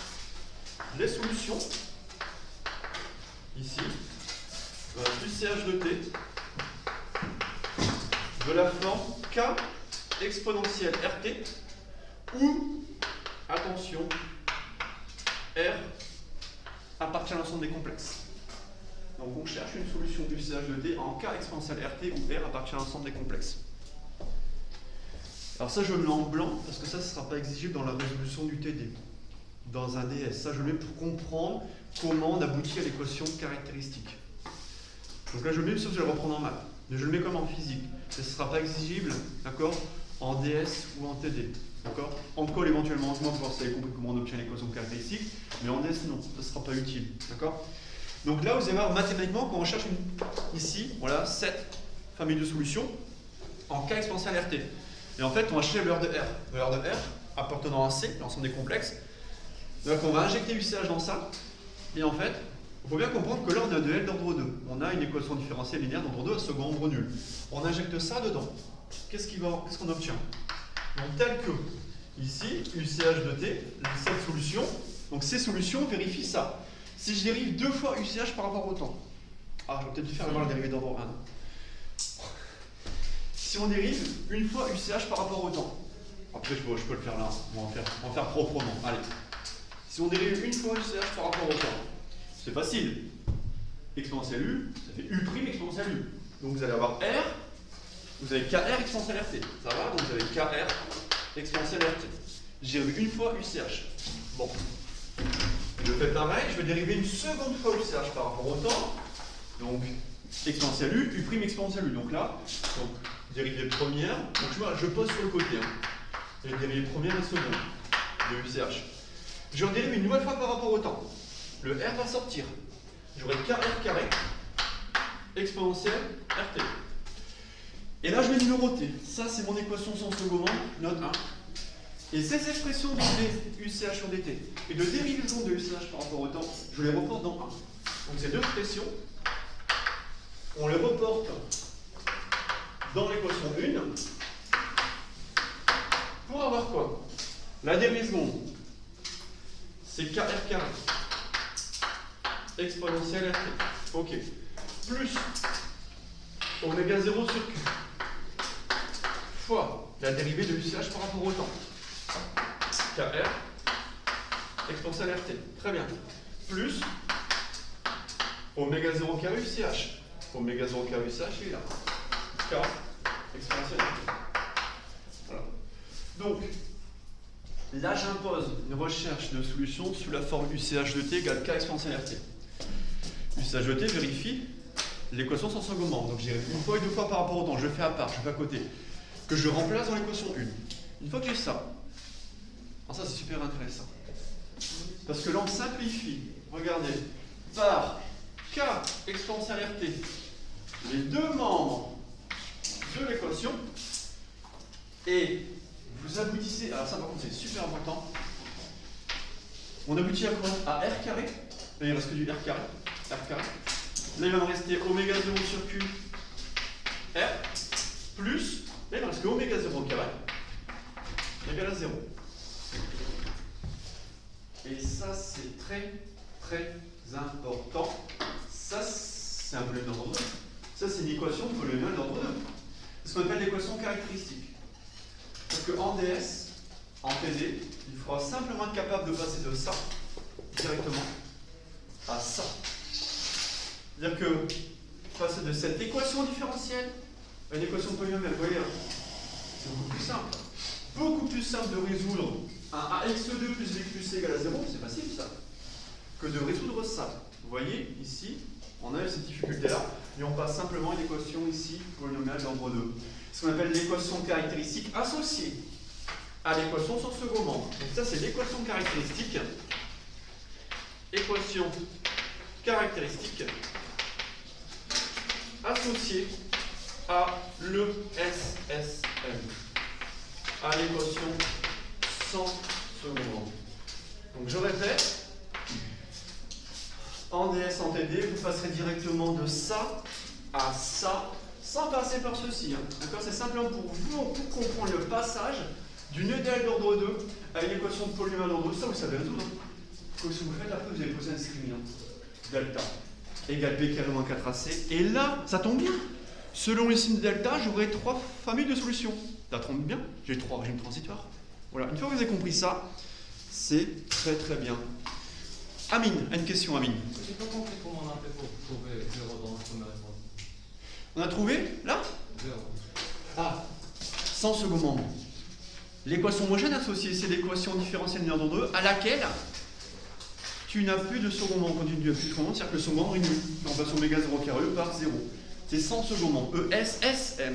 les solutions, ici, UCH de T, de la forme K exponentielle RT, où, attention, R appartient à l'ensemble des complexes. Donc on cherche une solution UCH de T en K exponentielle RT, où R appartient à l'ensemble des complexes. Alors ça, je le mets en blanc, parce que ça ne sera pas exigible dans la résolution du TD, dans un DS. Ça, je le mets pour comprendre comment on aboutit à l'équation caractéristique. Donc là, je le mets, sauf que je vais le reprendre en maths. Mais je le mets comme en physique. Ce ne sera pas exigible, d'accord, en DS ou en TD. D'accord? En call éventuellement, pour voir si vous avez compris comment on obtient l'équation caractéristique, mais en DS, non, ça ne sera pas utile. D'accord? Donc là, vous allez voir mathématiquement, quand on cherche ici, voilà, cette famille de solutions en K exponentielle RT. Et en fait, on va chercher la valeur de R. La valeur de R appartenant à C, l'ensemble des complexes. Donc on va injecter UCH dans ça. Et en fait, il faut bien comprendre que là, on a de L d'ordre 2. On a une équation différentielle linéaire d'ordre 2 à second nombre nul. On injecte ça dedans. Qu'est-ce qu'on obtient? Donc tel que, ici, UCH de T, cette solution. Donc ces solutions vérifient ça. Si je dérive 2 fois UCH par rapport au temps. Ah, je vais peut-être faire la dérivée d'ordre 1. Si on dérive une fois UCH par rapport au temps. Après, je peux le faire là. On va en faire proprement. Allez. Si on dérive une fois UCH par rapport au temps, c'est facile. Exponentielle U, ça fait U' exponentielle U. Donc vous allez avoir R, vous avez KR exponentielle RT. Ça va? Donc vous avez KR exponentielle RT. J'ai dérivé une fois UCH. Bon. Je fais pareil, je vais dériver une seconde fois UCH par rapport au temps. Donc, exponentielle U, U' exponentielle U. Donc là, dérivée première. Donc je pose sur le côté. Et dérivée première et seconde de UCH. Je dérive une nouvelle fois par rapport au temps. Le R va sortir. J'aurai KR carré exponentielle RT. Et là, je vais numéroter. Ça, c'est mon équation sans second membre, note 1. Et ces expressions de UCH sur dt et de dérivation de UCH par rapport au temps, je les reporte dans 1. Donc ces deux expressions, on les reporte dans l'équation 1 pour avoir quoi? La dérivation, c'est KR carré exponentielle RT. Ok. Plus oméga 0 sur Q fois la dérivée de UCH par rapport au temps. KR exponentielle RT. Très bien. Plus oméga 0 carré UCH. Oméga 0 carré UCH, il est là. K exponentielle RT. Voilà. Donc, là, j'impose une recherche de solution sous la forme UCH de T égale K exponentielle RT. UCH de T vérifie l'équation sans second membre. Donc, j'ai une fois et 2 fois par rapport au temps. Je fais à part, je fais à côté. Que je remplace dans l'équation 1. Une fois que j'ai ça, alors ça c'est super intéressant. Parce que là on simplifie, regardez, par K exponentielle RT, les deux membres de l'équation, et vous aboutissez, alors ça par contre c'est super important, on aboutit à quoi? À R carré, et il reste que du R carré, Là, il va me rester oméga 0 sur Q R plus, là, il va me rester oméga 0 au carré égale à 0. Et ça, c'est très, très important. Ça, c'est un polynomial d'ordre 2. Ça, c'est une équation de polynomial d'ordre 2. C'est ce qu'on appelle l'équation caractéristique. Parce qu'en DS, en TD, il faudra simplement être capable de passer de ça directement à ça. C'est-à-dire que passer de cette équation différentielle à une équation polynomiale, vous voyez, c'est beaucoup plus simple. Beaucoup plus simple de résoudre un AX2 plus BX plus C égale à 0, c'est facile ça, que de résoudre ça. Vous voyez, ici, on a cette difficulté-là, et on passe simplement à une équation ici polynomiale d'ordre 2. Ce qu'on appelle l'équation caractéristique associée à l'équation sur second membre. Donc ça, c'est l'équation caractéristique. Équation caractéristique associée à le SSM, à l'équation sans second membre. Donc je répète, en DS, en TD, vous passerez directement de ça à ça, sans passer par ceci. D'accord? C'est simplement pour vous, pour comprendre le passage d'une EDL d'ordre 2 à une équation de polynomial d'ordre 2. Ça, vous savez résoudre. Ce que vous faites après, vous allez poser un discriminant. Delta égale B carré moins 4AC. Et là, ça tombe bien. Selon les signes de delta, j'aurai 3 familles de solutions. Ça tombe bien. J'ai 3 régimes transitoires. Voilà. Une fois que vous avez compris ça, c'est très très bien. Amine, une question, Amine. J'ai pas compris comment on a fait pour trouver 0 dans la première réponse. On a trouvé là 0. Ah, sans second membre. L'équation homogène associée, c'est l'équation différentielle d'ordre 2 à laquelle tu n'as plus de second membre. Quand tu n'as plus de second membre, c'est-à-dire que le second membre est nul. On passe oméga 0 carré par 0. C'est sans second membre. ESSM.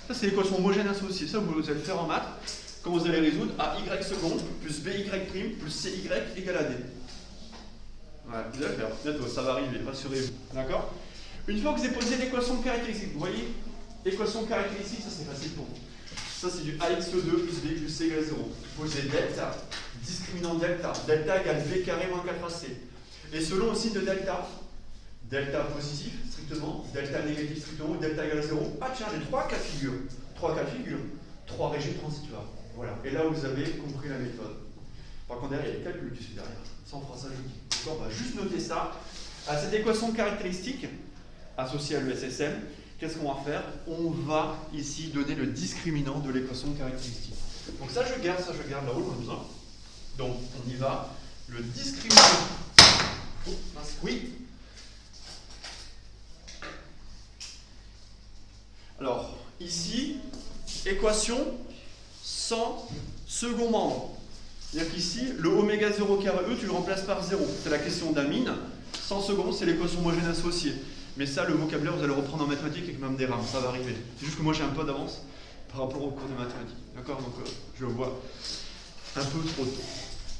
Ça, c'est l'équation homogène associée. Ça, vous allez le faire en maths quand vous allez résoudre à y seconde plus by' plus cy égale à d. Voilà, vous allez le faire. Bientôt, ça va arriver, rassurez-vous. D'accord? Une fois que vous avez posé l'équation caractéristique, vous voyez, équation caractéristique, ça c'est facile pour vous. Ça c'est du AX2 plus B plus C égale à 0. Vous posez delta, discriminant delta. Delta égale B carré moins 4AC. Et selon le signe de delta, delta positif strictement, delta négatif strictement, delta égale à 0. Ah tiens, j'ai 3 cas de figure. 3 cas de figure. 3 régimes transitoires. Voilà. Et là vous avez compris la méthode. Par contre derrière, il y a les calculs qui sont derrière. Ça on fera ça jeudi. D'accord, on va juste noter ça. À cette équation caractéristique, associée à l'ESSM, qu'est-ce qu'on va faire? On va ici donner le discriminant de l'équation caractéristique. Donc ça je garde là-haut, on a besoin. Donc on y va. Le discriminant. Oh, mince, oui. Alors, ici, équation sans second membre. C'est-à-dire qu'ici, le oméga 0 carré E, tu le remplaces par 0. C'est la question d'amine. Sans second, c'est l'équation homogène associée. Mais ça, le vocabulaire, vous allez le reprendre en mathématiques avec même des rames. Ça va arriver. C'est juste que moi, j'ai un peu d'avance par rapport au cours de mathématiques. D'accord? Donc, je le vois un peu trop tôt.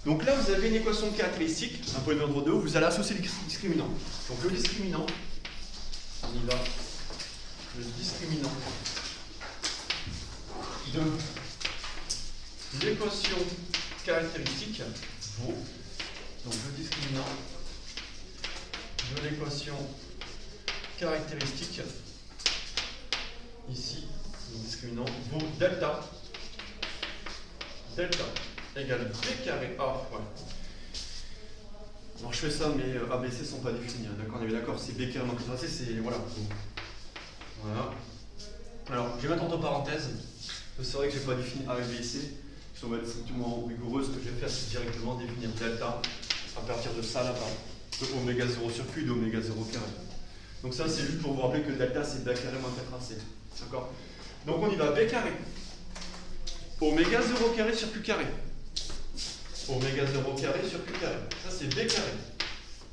Donc là, vous avez une équation caractéristique, un polynomial d'ordre 2, où vous allez associer les discriminants. Donc le discriminant, on y va. Le discriminant de l'équation caractéristique vaut, donc le discriminant de l'équation caractéristique, ici, le discriminant vaut delta égale B carré A fois. Alors je fais ça, mais A, B, C ne sont pas définis, hein, d'accord? On est d'accord, c'est B carré moins 4AC, c'est. Voilà. Voilà. Alors, je vais mettre entre parenthèses, c'est vrai que je n'ai pas défini A, B et C. Si on va être strictement rigoureux, ce que je vais faire, c'est directement définir delta à partir de ça là-bas. De oméga 0 sur Q et d'oméga 0 carré. Donc ça, c'est juste pour vous rappeler que delta, c'est B carré moins 4AC. D'accord? Donc on y va, B carré. Oméga 0 carré sur Q carré. Oméga 0 carré sur Q carré. Ça, c'est B carré.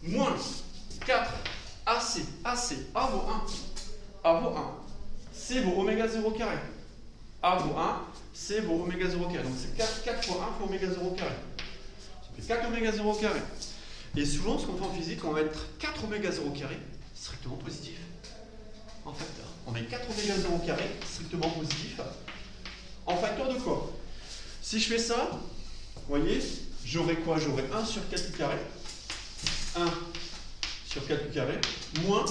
Moins 4 AC. AC. A vaut 1. A vaut 1. C vaut oméga 0 carré. A vaut 1. C vaut oméga 0 carré. Donc c'est 4 fois 1 fois oméga 0 carré. Ça fait 4 oméga 0 carré. Et souvent, ce qu'on fait en physique, on va mettre 4 oméga 0 carré strictement positif en facteur. On met 4 oméga 0 carré strictement positif en facteur de quoi? Si je fais ça, vous voyez, j'aurai quoi? J'aurai 1 sur 4 carré. 1 sur 4 carré moins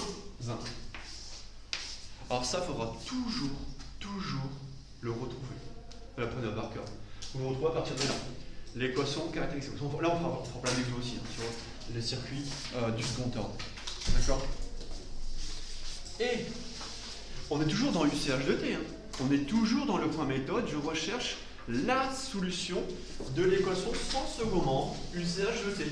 Alors ça, il faudra toujours le retrouver. Vous l'apprenez par cœur. Vous le retrouvez à partir de là. L'équation caractéristique. Là, on fera plein d'exos aussi sur les circuits du second ordre. D'accord? Et on est toujours dans UCH de T. On est toujours dans le point méthode. Je recherche la solution de l'équation sans second membre UCH de T.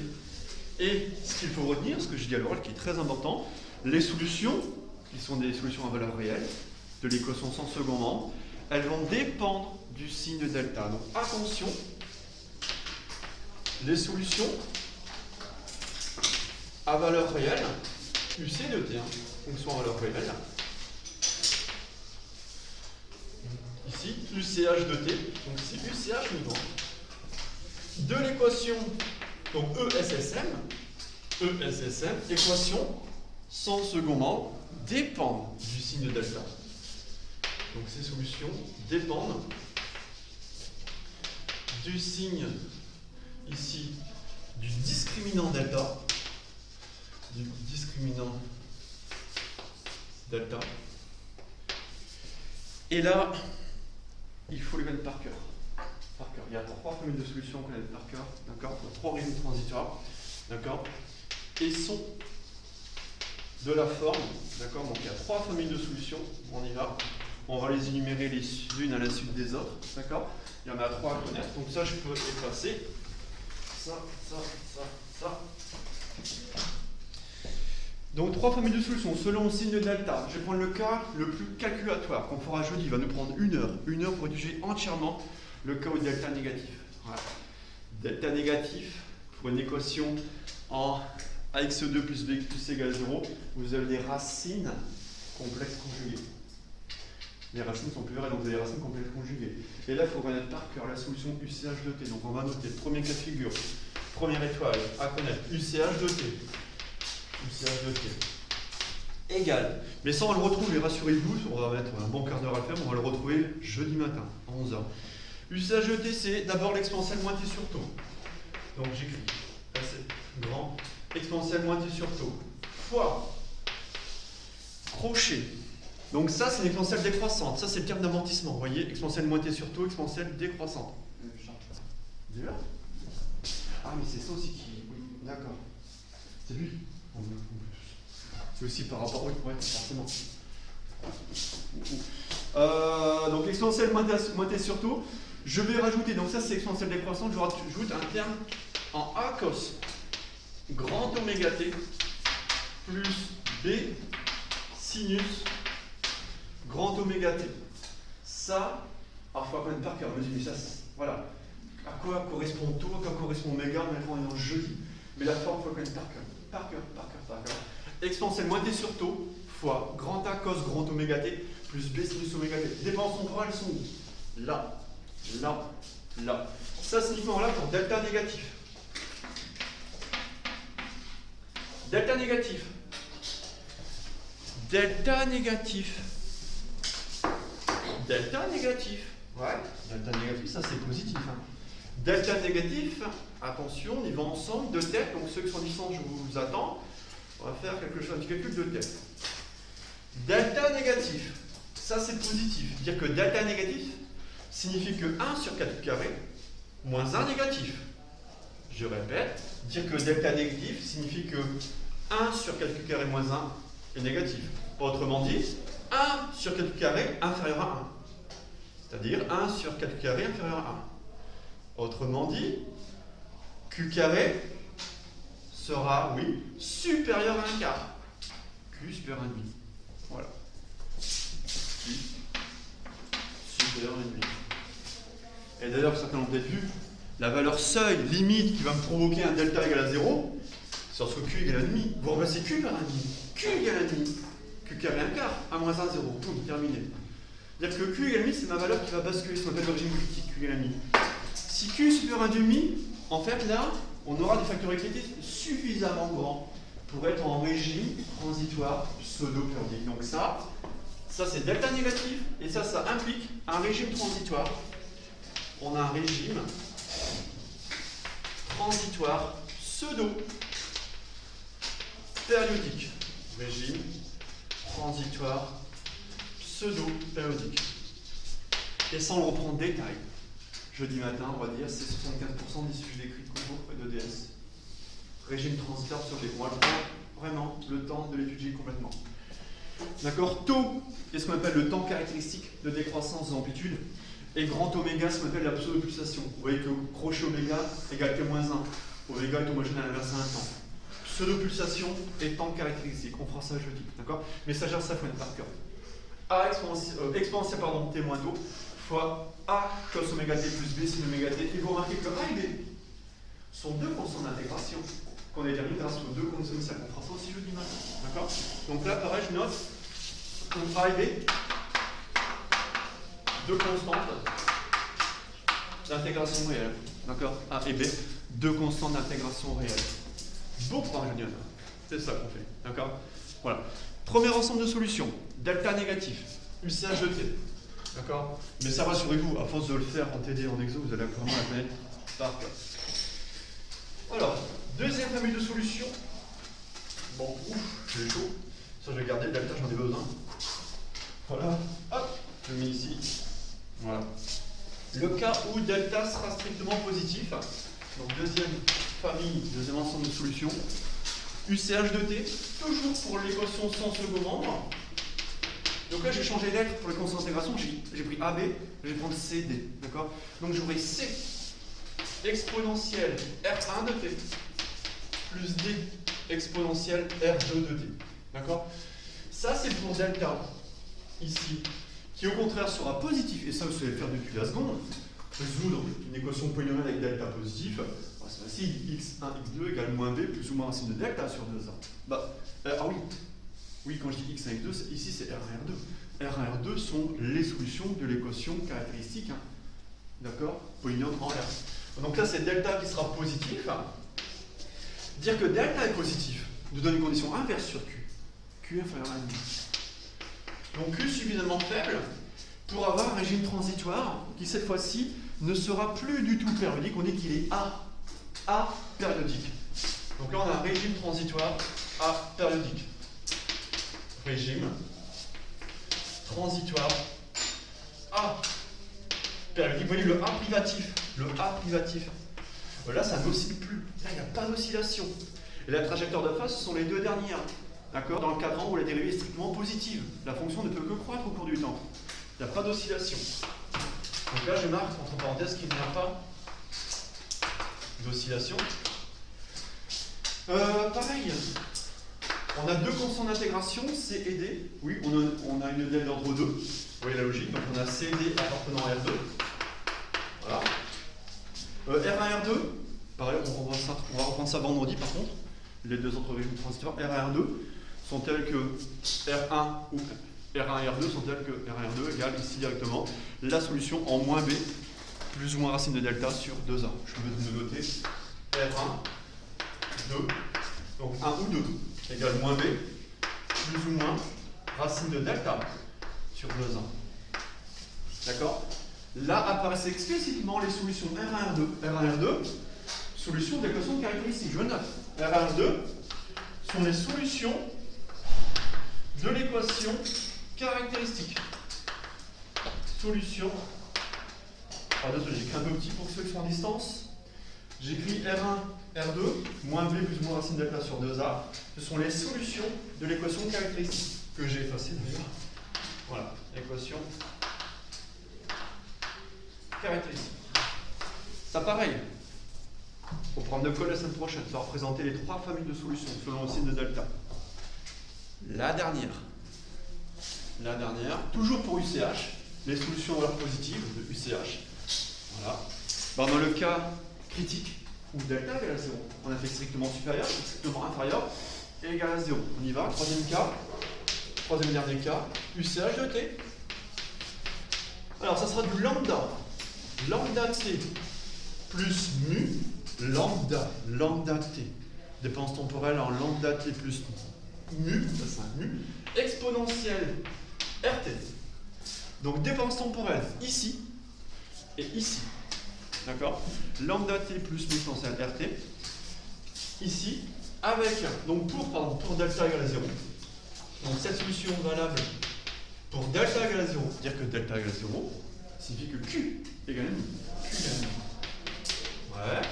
Et ce qu'il faut retenir, ce que je dis à l'oral qui est très important, les solutions, qui sont des solutions à valeur réelle, de l'équation sans second membre, elles vont dépendre du signe delta. Donc attention, les solutions à valeur réelle, UC de T, fonction à valeur réelle, ici, UCH de T, donc ici UCH mouvement, de l'équation, donc ESSM, équation sans second membre, dépendent du signe delta. Donc ces solutions dépendent du signe ici du discriminant delta, Et là, il faut les connaître par cœur. Il y a 3 familles de solutions qu'on connaît par cœur, d'accord? 3 régimes transitoires, d'accord? Et sont de la forme, d'accord? Donc il y a 3 familles de solutions, on y va. On va les énumérer les unes à la suite des autres, d'accord? Il y en a 3 à connaître, donc ça je peux effacer. Ça. Donc 3 familles de solutions selon le signe de delta. Je vais prendre le cas le plus calculatoire qu'on fera jeudi. Il va nous prendre 1 heure pour rédiger entièrement le cas au delta négatif. Voilà. Delta négatif pour une équation en ax2 plus bx plus égale 0. Vous avez des racines complexes conjuguées. Les racines sont plus vraies, donc vous avez des racines complexes conjuguées. Et là, il faut connaître par cœur la solution UCH de T. Donc on va noter le premier cas de figure, première étoile à connaître, UCH de T. UCH de T égale. Mais ça, on le retrouve, et rassurez-vous, on va mettre un bon quart d'heure à le faire, on va le retrouver jeudi matin, à 11h. UCH de T, c'est d'abord l'exponentielle moins T sur taux. Donc j'écris, là c'est grand, exponentielle moins T sur taux, fois crochet. Donc ça, c'est l'exponentielle décroissante. Ça, c'est le terme d'amortissement. Vous voyez, exponentielle moins T sur taux, exponentielle décroissante. Déjà ? Ah, mais c'est ça aussi qui... Oui, d'accord. C'est lui. C'est aussi par rapport... Oui, ouais, forcément. Donc exponentielle moins T sur taux. Je vais rajouter, donc ça c'est exponentielle décroissante, je rajoute un terme en A cos grand oméga T plus B sinus grand oméga T. Ça, parfois quand même par cœur, je me dis, mais ça, voilà. À quoi correspond taux, à quoi correspond oméga, maintenant on est en jeudi. Mais la forme, il faut connaître par cœur. Par cœur. Exponentielle moins T sur taux fois grand A cos grand oméga T plus B sinus oméga T. Les dépendances temporelles sont où? Là. Ça, c'est uniquement là pour delta négatif. Delta négatif, ouais, delta négatif, ça c'est positif. Delta négatif, attention, ils vont ensemble, de tête, donc ceux qui sont distants, je vous attends. On va faire quelque chose, un petit calcul de tête. Delta négatif, ça c'est positif. Dire que delta négatif signifie que 1 sur 4 carré moins 1 négatif. Je répète, dire que delta négatif signifie que 1 sur 4 carré moins 1 est négatif. Autrement dit, 1 sur 4 carré inférieur à 1. C'est-à-dire 1 sur 4 carré inférieur à 1. Autrement dit, Q carré sera, oui, supérieur à 1 quart. Q supérieur à 1 demi. Voilà. Q supérieur à 1 demi. Et d'ailleurs, certains l'ont peut-être vu, la valeur seuil, limite, qui va me provoquer un delta égal à 0, c'est lorsque Q égale à 1,5. Vous remplacez Q par 1,5. Q égale à 1,5. Q carré 1 quart, 1 moins 1, 0. Boum, terminé. C'est-à-dire que Q égale à 1,5, c'est ma valeur qui va basculer, c'est ma valeur critique, Q égale à 1,5. Si Q est supérieur à 1,5, en fait, là, on aura des facteurs excités suffisamment grands pour être en régime transitoire pseudo-périodique. Donc ça c'est delta négatif, et ça implique un régime transitoire. On a un régime transitoire pseudo-périodique. Régime transitoire pseudo-périodique. Et sans le reprendre en détail, jeudi matin, on va dire, c'est 75% des sujets d'écrit de concours et de DS. Régime transitoire pseudo. On va le prendre vraiment le temps de l'étudier complètement. D'accord. Tau est ce qu'on appelle le temps caractéristique de décroissance des amplitudes. Et grand oméga, ce qu'on appelle la pseudo-pulsation. Vous voyez que crochet oméga égale T-1. Oméga est homogène à l'inverse à un temps. Pseudo-pulsation et temps caractéristique. On fera ça jeudi. D'accord. Mais ça gère ça, il faut être par cœur. A exponentielle T-tau fois A cos oméga T plus B sin oméga T. Et vous remarquez que A et B sont deux constants d'intégration qu'on détermine grâce aux deux conditions initiales. On fera ça aussi jeudi matin. D'accord. Donc là, pareil, je note A et B, deux constantes d'intégration réelle. D'accord. A et B, deux constantes d'intégration réelle. Beau programme, jeudi matin. C'est ça qu'on fait. D'accord. Voilà. Premier ensemble de solutions. Delta négatif. UCH de T. D'accord. Mais ça, rassurez-vous, à force de le faire en TD et en exo, vous allez vraiment la connaître par cœur. Alors, deuxième famille de solutions. Bon, ouf, j'ai chaud. Ça, je vais garder le delta, j'en ai besoin. Voilà. Hop, je le mets ici. Voilà. Le cas où delta sera strictement positif. Donc, deuxième famille, deuxième ensemble de solutions. UCH de T, toujours pour l'équation sans second membre. Donc là, j'ai changé d'être pour les constantes d'intégration. J'ai pris AB, je vais prendre CD. D'accord. Donc j'aurai C exponentielle R1 de T plus D exponentielle R2 de T. D'accord. Ça, c'est pour delta, ici, qui au contraire sera positif. Et ça, vous savez le faire depuis la seconde. Résoudre une équation polynomiale avec delta positif. C'est facile, x1, x2 égale moins b plus ou moins racine de delta sur 2a. Ah oui. Oui, quand je dis x1, x2, ici c'est R1, R2. R1, R2 sont les solutions de l'équation caractéristique. Hein. D'accord. Polynôme en R. Donc là, c'est delta qui sera positif. Dire que delta est positif nous donne une condition inverse sur Q. Q inférieur à 1,5. Donc Q suffisamment faible pour avoir un régime transitoire qui, cette fois-ci, ne sera plus du tout périodique. On dit qu'il est apériodique. Donc là, on a un régime transitoire apériodique. Régime transitoire apériodique. Vous voyez le A privatif. Le A privatif. Là, ça n'oscille plus. Là, il n'y a pas d'oscillation. Et la trajectoire de phase, ce sont les deux dernières. D'accord. Dans le cadran où la dérivée est strictement positive. La fonction ne peut que croître au cours du temps. Il n'y a pas d'oscillation. Donc là, je marque entre parenthèses qu'il n'y a pas d'oscillation. Pareil, on a deux constantes d'intégration, C et D. Oui, on a une DL d'ordre 2. Vous voyez la logique. Donc on a C et D appartenant à R2. Voilà. R1, R2. Pareil, on va reprendre ça vendredi par contre. Les deux autres régimes transitoires, R1 et R2, sont tels que R1 ou R1 et R2 sont tels que R1 et R2 égale ici directement la solution en moins B plus ou moins racine de delta sur 2A. Je peux me noter R1, 2, donc 1 ou 2 égale moins B plus ou moins racine de delta sur 2A. D'accord. Là apparaissent explicitement les solutions R1 et R2. R1 et R2, solutions d'équation caractéristique. Je note. R1 et R2 sont les solutions de l'équation caractéristique. Solution. Alors, j'écris un peu petit pour ceux qui sont en distance. J'écris R1, R2, moins B plus ou moins racine delta sur 2A. Ce sont les solutions de l'équation caractéristique que j'ai effacée d'ailleurs. Voilà, équation caractéristique. Ça pareil. Au programme de colle la semaine prochaine, ça va représenter les trois familles de solutions selon le signe de delta. La dernière, toujours pour UCH, les solutions en valeur positive de UCH. Voilà. Dans le cas critique, où delta égale à 0, on a fait strictement supérieur, strictement inférieur, et égal à 0. On y va, troisième cas, troisième et dernier cas, UCH de T. Alors ça sera du lambda, lambda T plus mu, lambda T, dépense temporelle en lambda T plus mu, ça c'est un mu, exponentielle RT. Donc dépense temporelle ici et ici. D'accord. Lambda T plus exponentielle RT. Ici, avec, donc pour delta égale à 0, Donc cette solution valable pour delta égale à 0, dire que delta égale à 0, signifie que Q égale à nu. Q égale à nu. Ouais.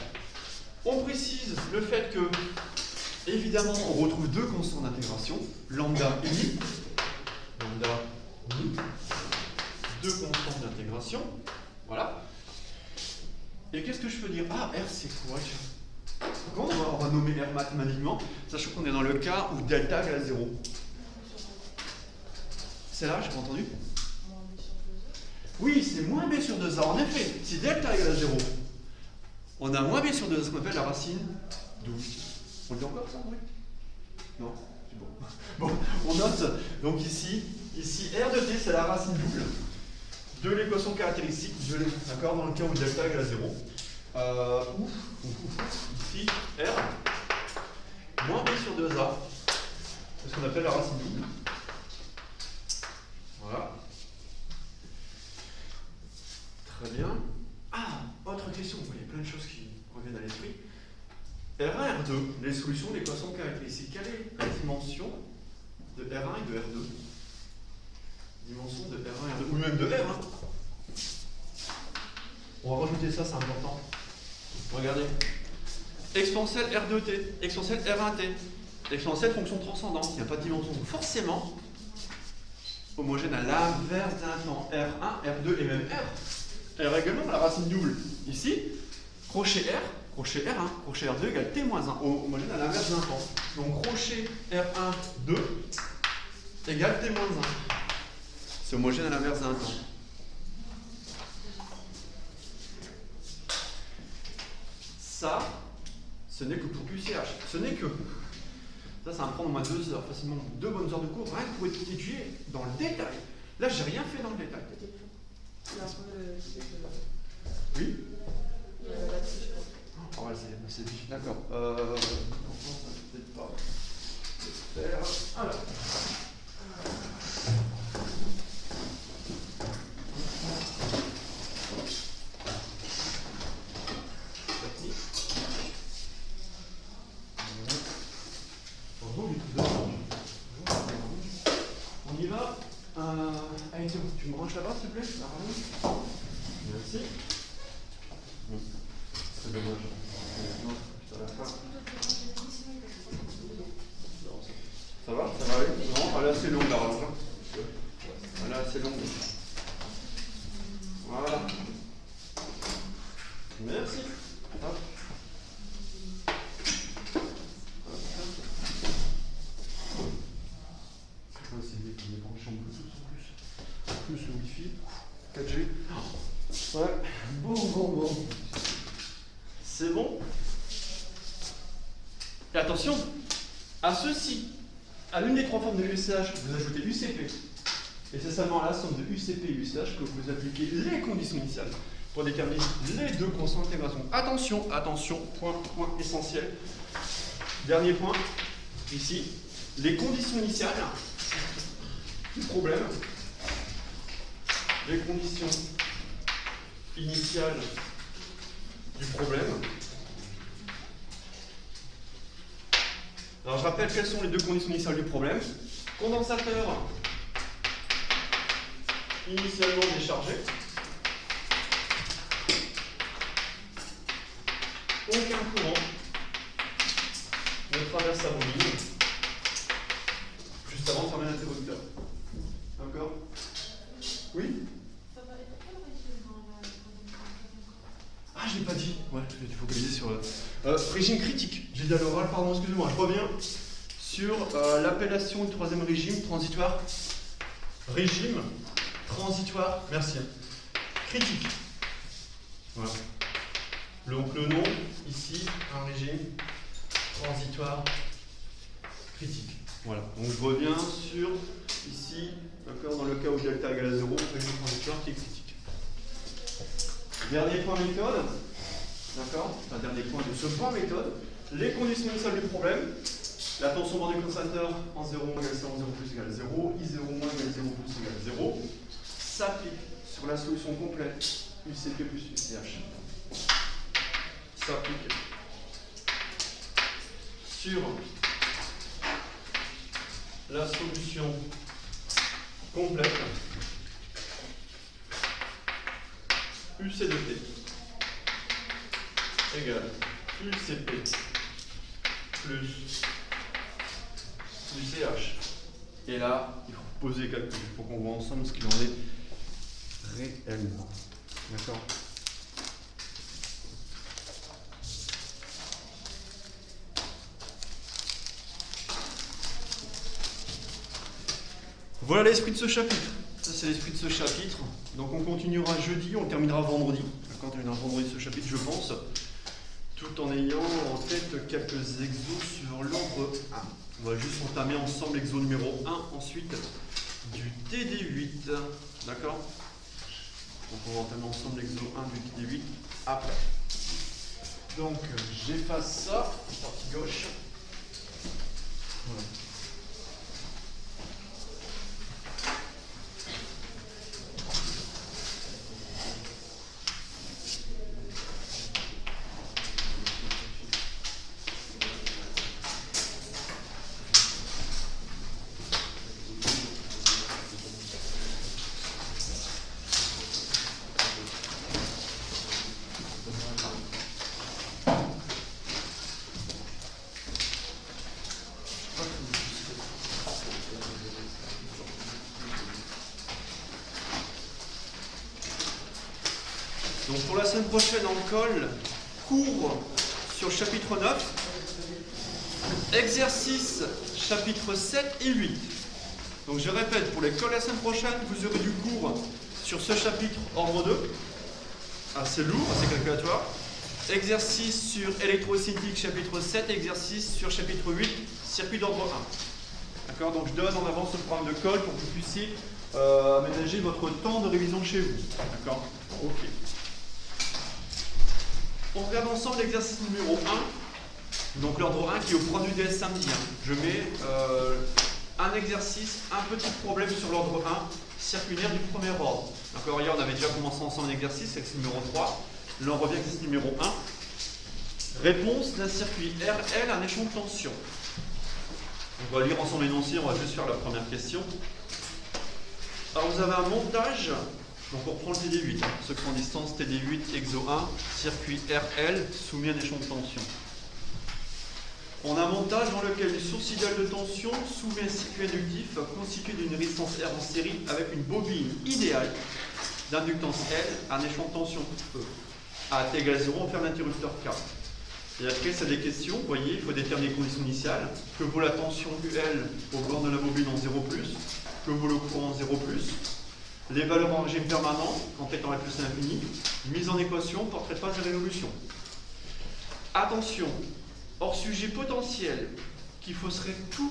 On précise le fait que, évidemment, on retrouve deux constants d'intégration, lambda et nu. Lambda, nu. Deux constantes d'intégration. Voilà. Et qu'est-ce que je peux dire? Ah, R c'est quoi? Comment on va nommer R mathématiquement, sachant qu'on est dans le cas où delta égale à 0. C'est là, j'ai pas entendu? Oui, c'est moins b sur 2a. En effet, si delta égale à 0, on a moins b sur 2a, ce qu'on appelle la racine double. On le dit encore ça, André? Non? C'est bon. Bon, on note. Donc ici, R de t, c'est la racine double de l'équation caractéristique de d'accord, dans le cas où delta égale à 0. Ici, R moins b sur 2a, c'est ce qu'on appelle la racine double. Voilà. Très bien. Ah, autre question. Il y a plein de choses qui reviennent à l'esprit. R1, R2, les solutions de l'équation caractéristique. Quelle est la dimension de R1 et de R2? Dimension de R1 et R2, ou même de R. Hein. On va rajouter ça, c'est important. Regardez. Exponentielle R2t, exponentielle R1t, exponentielle fonction transcendante. Il n'y a pas de dimension. Donc forcément, homogène à l'inverse d'un temps. R1, R2 et même R. R également, la racine double. Ici, crochet R, crochet R1, crochet R2 égale T-1, homogène à l'inverse d'un temps. Donc crochet R1, 2 égale T-1. C'est homogène à l'inverse d'un temps. Ça, ce n'est que pour QCH. Ce n'est que... Ça va me prendre au moins 2 heures, facilement 2 bonnes heures de cours, rien que pour étudier dans le détail. Là, j'ai rien fait dans le détail. Oui? Oh, ouais, c'est difficile, d'accord. Ça peut-être pas faire. Alors. On y va. Allez, tu me ranges là-bas, s'il te plaît? Merci. C'est dommage. Non, à la fin. Ça va? Ça va aller? Non, elle est assez longue la rallonge. Elle est assez longue. Voilà. Merci. Hop. C'est des branches en Bluetooth en plus. Le Wi-Fi. 4G. Ouais. Bon. C'est bon. Et attention, à ceci, à l'une des trois formes de UCH, vous ajoutez UCP. Et c'est seulement à la somme de UCP et UCH que vous appliquez les conditions initiales pour déterminer les deux constants d'intégration. Attention, point essentiel. Dernier point, ici, les conditions initiales du problème. Les conditions initiales du problème. Alors je rappelle quelles sont les deux conditions initiales du problème. Condensateur initialement déchargé. Aucun courant ne traverse sa bobine juste avant de fermer l'interrupteur. D'accord? Oui? Ah, je l'ai pas dit. Ouais, je vais te focaliser sur régime critique. J'ai dit à l'oral, pardon, excusez-moi. Je reviens sur l'appellation du troisième régime transitoire. Régime transitoire, merci. Critique. Voilà. Donc le nom, ici, un régime transitoire critique. Voilà. Donc je reviens sur, ici, d'accord, dans le cas où delta égale à 0, régime transitoire qui est critique. Dernier point méthode, d'accord, enfin dernier point de ce point méthode, les conditions initiales du problème, la tension bord du condensateur en 0 égale 0, 0 plus égale 0, I0 moins égale 0 plus égale 0, s'applique sur la solution complète UCP plus UCH. S'applique sur la solution complète UC de T égale UCP plus UCH. Et là, il faut poser les calculs. Il faut qu'on voit ensemble ce qu'il en est réellement. D'accord? Voilà l'esprit de ce chapitre. Ça, c'est l'esprit de ce chapitre. Donc, on continuera jeudi, on terminera vendredi. D'accord, on terminera vendredi ce chapitre, je pense. Tout en ayant en tête quelques exos sur l'ordre 1. On va juste entamer ensemble l'exo numéro 1, ensuite du TD8. D'accord? Donc, on va entamer ensemble l'exo 1 du TD8 après. Donc, j'efface ça, partie gauche. Voilà. Donc pour la semaine prochaine en colle, cours sur chapitre 9, exercice chapitre 7 et 8. Donc je répète, pour les colles la semaine prochaine, vous aurez du cours sur ce chapitre ordre 2, assez lourd, assez calculatoire. Exercice sur électrocinétique chapitre 7, exercice sur chapitre 8, circuit d'ordre 1. D'accord? Donc je donne en avance le programme de colle pour que vous puissiez aménager votre temps de révision chez vous. D'accord? Ok. On regarde ensemble l'exercice numéro 1, donc l'ordre 1 qui est au programme du DS samedi. Je mets un exercice, un petit problème sur l'ordre 1, circuit linéaire du premier ordre. D'accord, hier on avait déjà commencé ensemble un exercice, exercice numéro 3. Là on revient à l'exercice numéro 1. Réponse d'un circuit RL à un échelon de tension. On va lire ensemble l'énoncé, on va juste faire la première question. Alors vous avez un montage. Donc on reprend le TD8, ceux qui sont en distance, TD8, exo 1, circuit RL, soumis à un échelon de tension. On a un montage dans lequel une source idéale de tension soumet un circuit inductif constitué d'une résistance R en série avec une bobine idéale d'inductance L à un échelon de tension E. À T égale 0, on ferme l'interrupteur K. Et après, c'est des questions, vous voyez, il faut déterminer les conditions initiales. Que vaut la tension UL au bord de la bobine en 0+, que vaut le courant en 0+. Les valeurs en régime permanent, en étant R plus à l'infini, mise en équation, portrait de phase et révolution. Attention, hors sujet potentiel, qui fausserait tout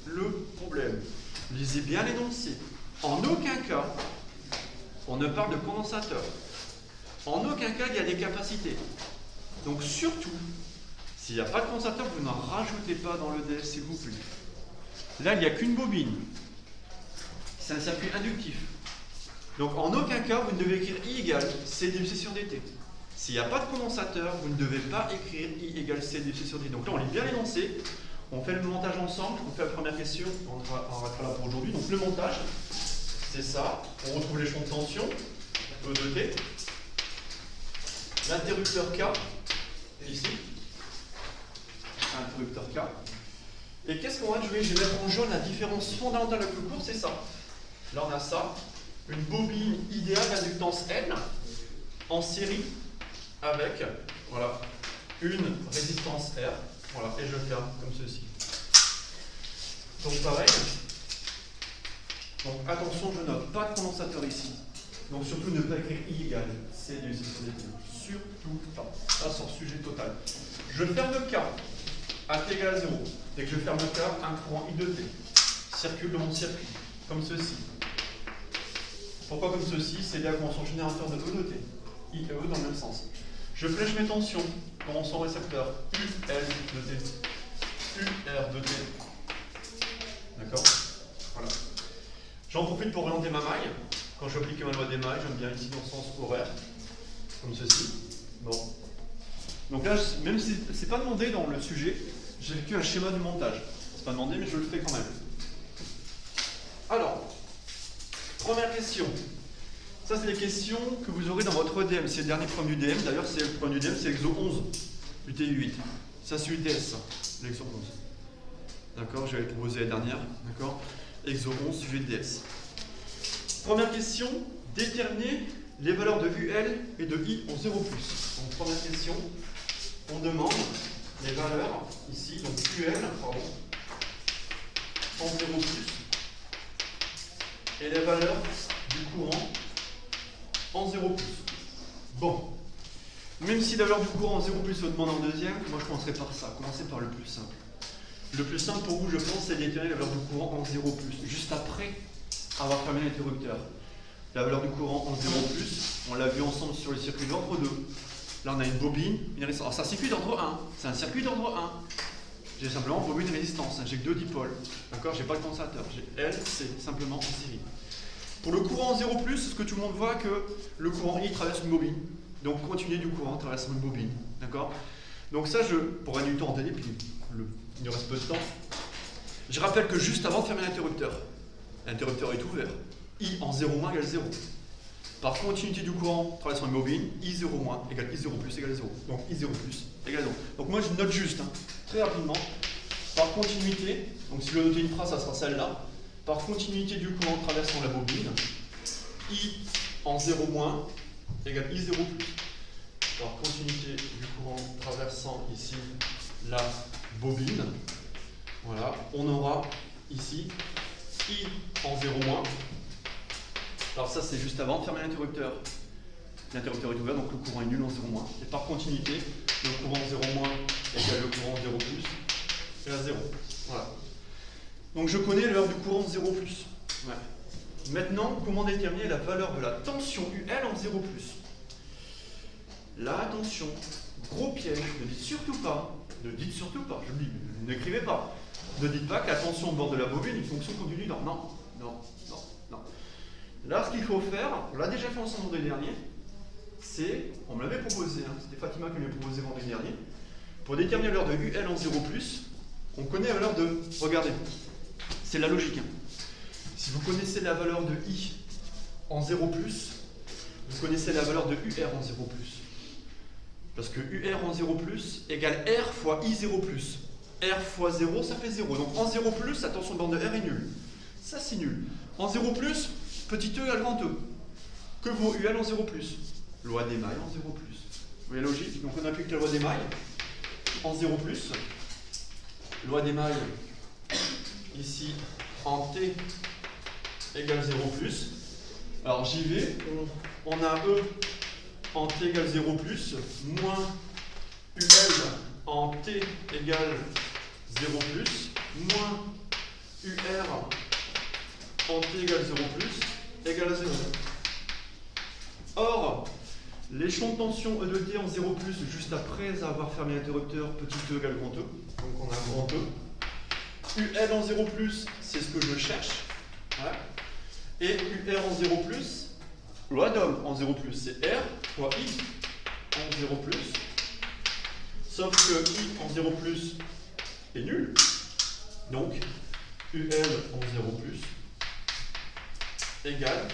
le problème. Lisez bien l'énoncé. En aucun cas, on ne parle de condensateur. En aucun cas, il y a des capacités. Donc surtout, s'il n'y a pas de condensateur, vous n'en rajoutez pas dans le DS, s'il vous plaît. Là, il n'y a qu'une bobine. C'est un circuit inductif. Donc en aucun cas, vous ne devez écrire I égale C divisé sur dt. S'il n'y a pas de condensateur, vous ne devez pas écrire I égale C divisé sur dt. Donc là, on lit bien l'énoncé, on fait le montage ensemble, on fait la première question, on arrêtera là pour aujourd'hui. Donc le montage, c'est ça, on retrouve l'échelon de tension, E de T, l'interrupteur K, ici, interrupteur K. Et qu'est-ce qu'on va jouer? Je vais mettre en jaune la différence fondamentale la plus courte, c'est ça. Là, on a ça. Une bobine idéale d'inductance N en série avec voilà, une résistance R. Voilà, et je ferme comme ceci. Donc pareil. Donc attention, je note pas de condensateur ici. Donc surtout ne pas écrire I égale C divisé sur dt. Surtout pas. Ça sort sujet total. Je ferme le K à T égale 0. Dès que je ferme le K, un courant I de T circule dans mon circuit, comme ceci. Pourquoi comme ceci? C'est la convention générateur de E de T. I et E dans le même sens. Je flèche mes tensions dans son récepteur UL de T. UR de T. D'accord? Voilà. J'en profite pour orienter ma maille. Quand je applique ma loi des mailles, j'aime bien ici dans le sens horaire. Comme ceci. Bon. Donc là, même si c'est pas demandé dans le sujet, j'ai vécu un schéma du montage. C'est pas demandé, mais je le fais quand même. Alors, première question. Ça, c'est les questions que vous aurez dans votre EDM. C'est le dernier problème du DM. D'ailleurs, c'est le problème du DM, c'est l'exo 11 du TU8. Ça, c'est UTS, ça, l'exo 11. D'accord, je vais le proposer la dernière. D'accord, exo 11, sujet de DS. Première question, déterminer les valeurs de UL et de I en 0+. Donc, première question, on demande les valeurs, ici, donc UL, pardon, en 0+, et les valeurs du courant en 0+. Bon, même si la valeur du courant en 0+, se demande en deuxième, moi je commencerai par ça, commencer par le plus simple. Le plus simple pour vous, je pense, c'est déterminer la valeur du courant en 0+, juste après avoir fermé l'interrupteur. La valeur du courant en 0+, on l'a vu ensemble sur le circuit d'ordre 2. Là, on a une bobine, une résistance. Alors, c'est un circuit d'ordre 1. C'est un circuit d'ordre 1. J'ai simplement bobine et résistance. J'ai que 2 dipôles. D'accord, j'ai pas de condensateur. J'ai L, C, simplement en série. Pour le courant en 0+, c'est ce que tout le monde voit que le courant I traverse une bobine. Donc, continuer du courant traversant une bobine. D'accord. Donc, ça, je pourrais du temps en télé, puis il nous reste peu de temps. Je rappelle que juste avant de fermer l'interrupteur est ouvert. I en 0- égale 0. Par continuité du courant traversant une bobine, I0- égale I0+ égale 0. Donc I0+ égale 0. Donc moi je note juste, très rapidement, par continuité, donc si je veux noter une phrase, ça sera celle-là. Par continuité du courant traversant la bobine, I en 0- égale I0+. Par continuité du courant traversant ici la bobine, voilà, on aura ici I en 0-. Alors ça c'est juste avant de fermer l'interrupteur. L'interrupteur est ouvert, donc le courant est nul en 0-. Et par continuité, le courant 0- égale le courant 0+ égale 0. Voilà. Donc je connais l'heure du courant 0+. Ouais. Maintenant, comment déterminer la valeur de la tension UL en 0+. Là, attention, gros piège, ne dites surtout pas, je le dis, n'écrivez pas. Ne dites pas que la tension au bord de la bobine est une fonction continue. Non. Là, ce qu'il faut faire, on l'a déjà fait ensemble vendredi dernier, c'est, on me l'avait proposé, c'était Fatima qui me l'avait proposé vendredi dernier, pour déterminer l'heure de UL en 0+, on connaît la valeur de, regardez, c'est la logique. Si vous connaissez la valeur de I en 0+, vous connaissez la valeur de UR en 0+. Parce que UR en 0+ égale R fois I0+. R fois 0, ça fait 0. Donc en 0+, la tension de bande de R est nulle. Ça, c'est nul. En 0+, petit e égale grand E. Que vaut UL en 0+. Loi d'Émaille en 0+. Vous voyez la logique? Donc on applique la loi d'Émaille en 0+. Loi d'Émaille, ici, en T égale 0+. Alors j'y vais. On a E en T égale 0+, moins UL en T égale 0+, moins UR en T égale 0+, égale à 0. Or, l'échelon de tension E de T en 0+, juste après avoir fermé l'interrupteur, petit e égale grand E, donc on a grand E. UL en 0+, c'est ce que je cherche. Voilà. Et UR en 0+, loi d'Ohm en 0+, c'est R fois I en 0+, sauf que I en 0+ est nul. Donc, UL en 0+, égale,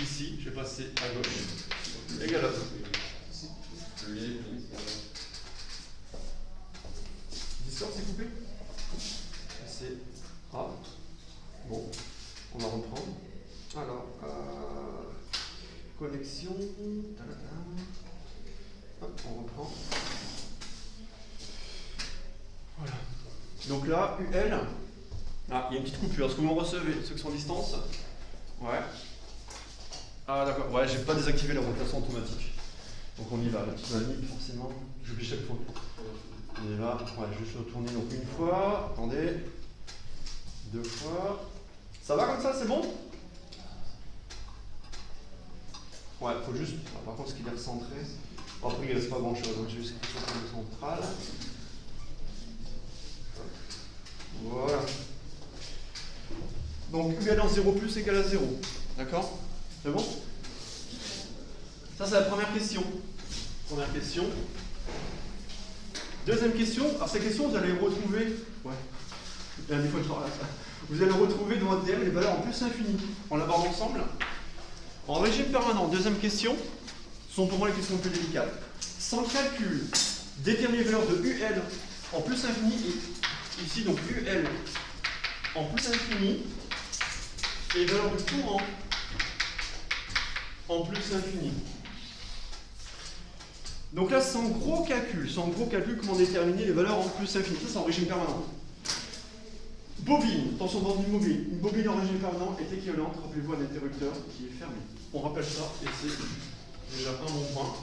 ici, je vais passer à gauche, égale à Discord, c'est coupé? C'est A. Bon, on va reprendre. Alors, connexion. Hop, on reprend. Voilà. Donc là, UL. Ah, il y a une petite coupure. Est-ce que vous me recevez, ceux qui sont en distance? Ouais. Ah, d'accord. Ouais, j'ai pas désactivé la rotation automatique. Donc on y va. La petite manip, forcément. J'oublie chaque fois. On y va. Ouais, je vais juste retourner donc une fois. Attendez. 2 fois. Ça va comme ça, c'est bon? Ouais, il faut juste. Alors, par contre, ce qu'il est recentré. Après, il ne reste pas grand chose. Donc, j'ai juste quelque chose de central. Voilà. Donc, UL en 0+ égale à 0. D'accord? C'est bon? Ça, c'est la première question. Première question. Deuxième question. Alors, ces questions, vous allez les retrouver. Ouais. Des fois, je parle là. Vous allez retrouver dans votre DM les valeurs en plus infini. On l'aborde ensemble. En régime permanent, deuxième question, sont pour moi les questions les plus délicates. Sans calcul, déterminer les valeurs de UL en plus infini et ici donc UL en plus infini et les valeurs du courant en plus infini. Donc là, sans gros calcul, comment déterminer les valeurs en plus infini. Ça, c'est en régime permanent. Bobine, attention dans une bobine. Une bobine en régime permanent est équivalente, rappelez-vous, à un interrupteur qui est fermé. On rappelle ça, et c'est déjà un bon point.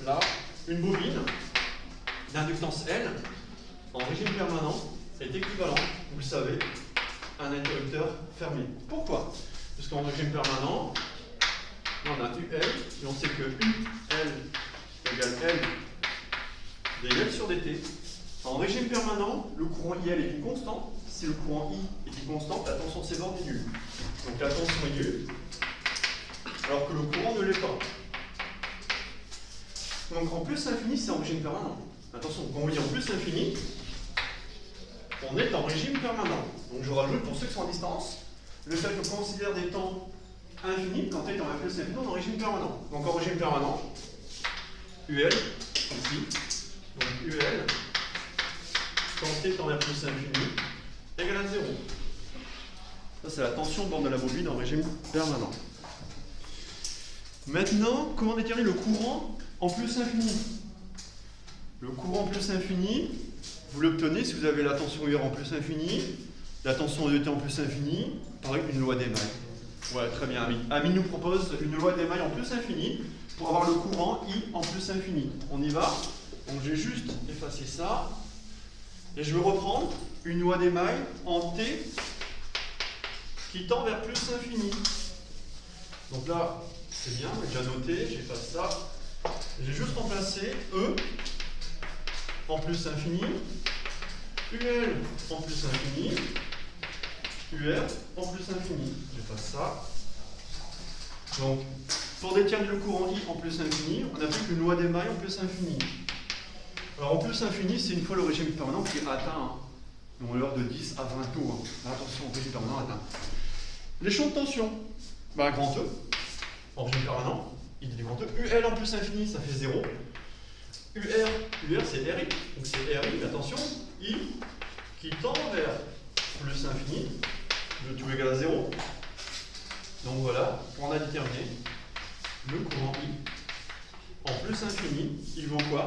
Là, une bobine d'inductance L en régime permanent est équivalente, vous le savez, à un interrupteur fermé. Pourquoi? Parce qu'en régime permanent, on a UL, et on sait que UL égale L dL sur dt. En régime permanent, le courant IL est une constante. Si le courant I est une constante, la tension de ces bornes est nulle. Donc la tension est nulle, alors que le courant ne l'est pas. Donc en plus infini, c'est en régime permanent. Attention, quand on dit en plus infini, on est en régime permanent. Donc je rajoute, pour ceux qui sont à distance, le fait qu'on considère des temps infinis quand on est en plus infini, on est en régime permanent. Donc en régime permanent, UL, ici, donc UL, quand on est en R plus infini, égale à 0. Ça, c'est la tension de bande de la bobine en régime permanent. Maintenant, comment déterminer le courant en plus infini? Le courant en plus infini, vous l'obtenez si vous avez la tension UR en plus infini, la tension EDT en plus infini, par une loi d'émail. Ouais, très bien, Ami. Ami nous propose une loi d'émail en plus infini pour avoir le courant I en plus infini. On y va. Donc j'ai juste effacé ça. Et je vais reprendre une loi d'émail en T qui tend vers plus infini. Donc là, c'est bien, j'ai déjà noté, j'efface ça. J'ai juste remplacé E en plus infini, UL en plus infini, UR en plus infini. J'efface ça. Donc, pour déterminer le courant I en plus infini, on applique une loi d'émail en plus infini. Alors en plus infini, c'est une fois le régime permanent qui est atteint. On l'heure de 10 à 20 tours. Attention, le régime permanent atteint. Les champs de tension, bah, grand E, en régime permanent, il dit grand E. UL en plus infini, ça fait 0. UR c'est RI, donc c'est RI, attention, I qui tend vers plus infini, de tout égal à 0. Donc voilà, on a déterminé le courant I en plus infini, il vaut quoi?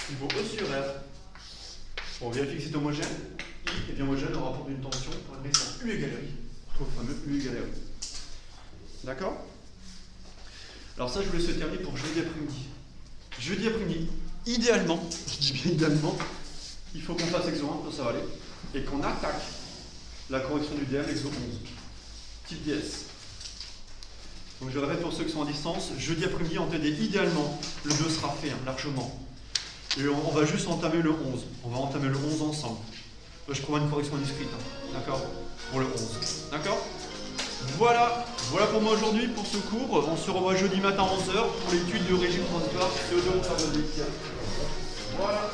Il vaut E sur R. On vérifie que c'est homogène. I est bien homogène au rapport d'une tension pour une résistance U égale RI. On trouve le fameux U égale RI. D'accord? Alors ça, je voulais se terminer pour jeudi après-midi. Jeudi après-midi, idéalement, je dis bien idéalement, il faut qu'on fasse exo 1, ça va aller, et qu'on attaque la correction du DM exo 11, type DS. Donc je répète pour ceux qui sont à distance, jeudi après-midi en TD, idéalement, le 2 sera fait, largement. Et on va juste entamer le 11. On va entamer le 11 ensemble. Je prévois une correction discrète, d'accord? Pour le 11. D'accord? Voilà pour moi aujourd'hui pour ce cours. On se revoit jeudi matin à 11h pour l'étude du régime transitoire CO2 carbonique. Voilà.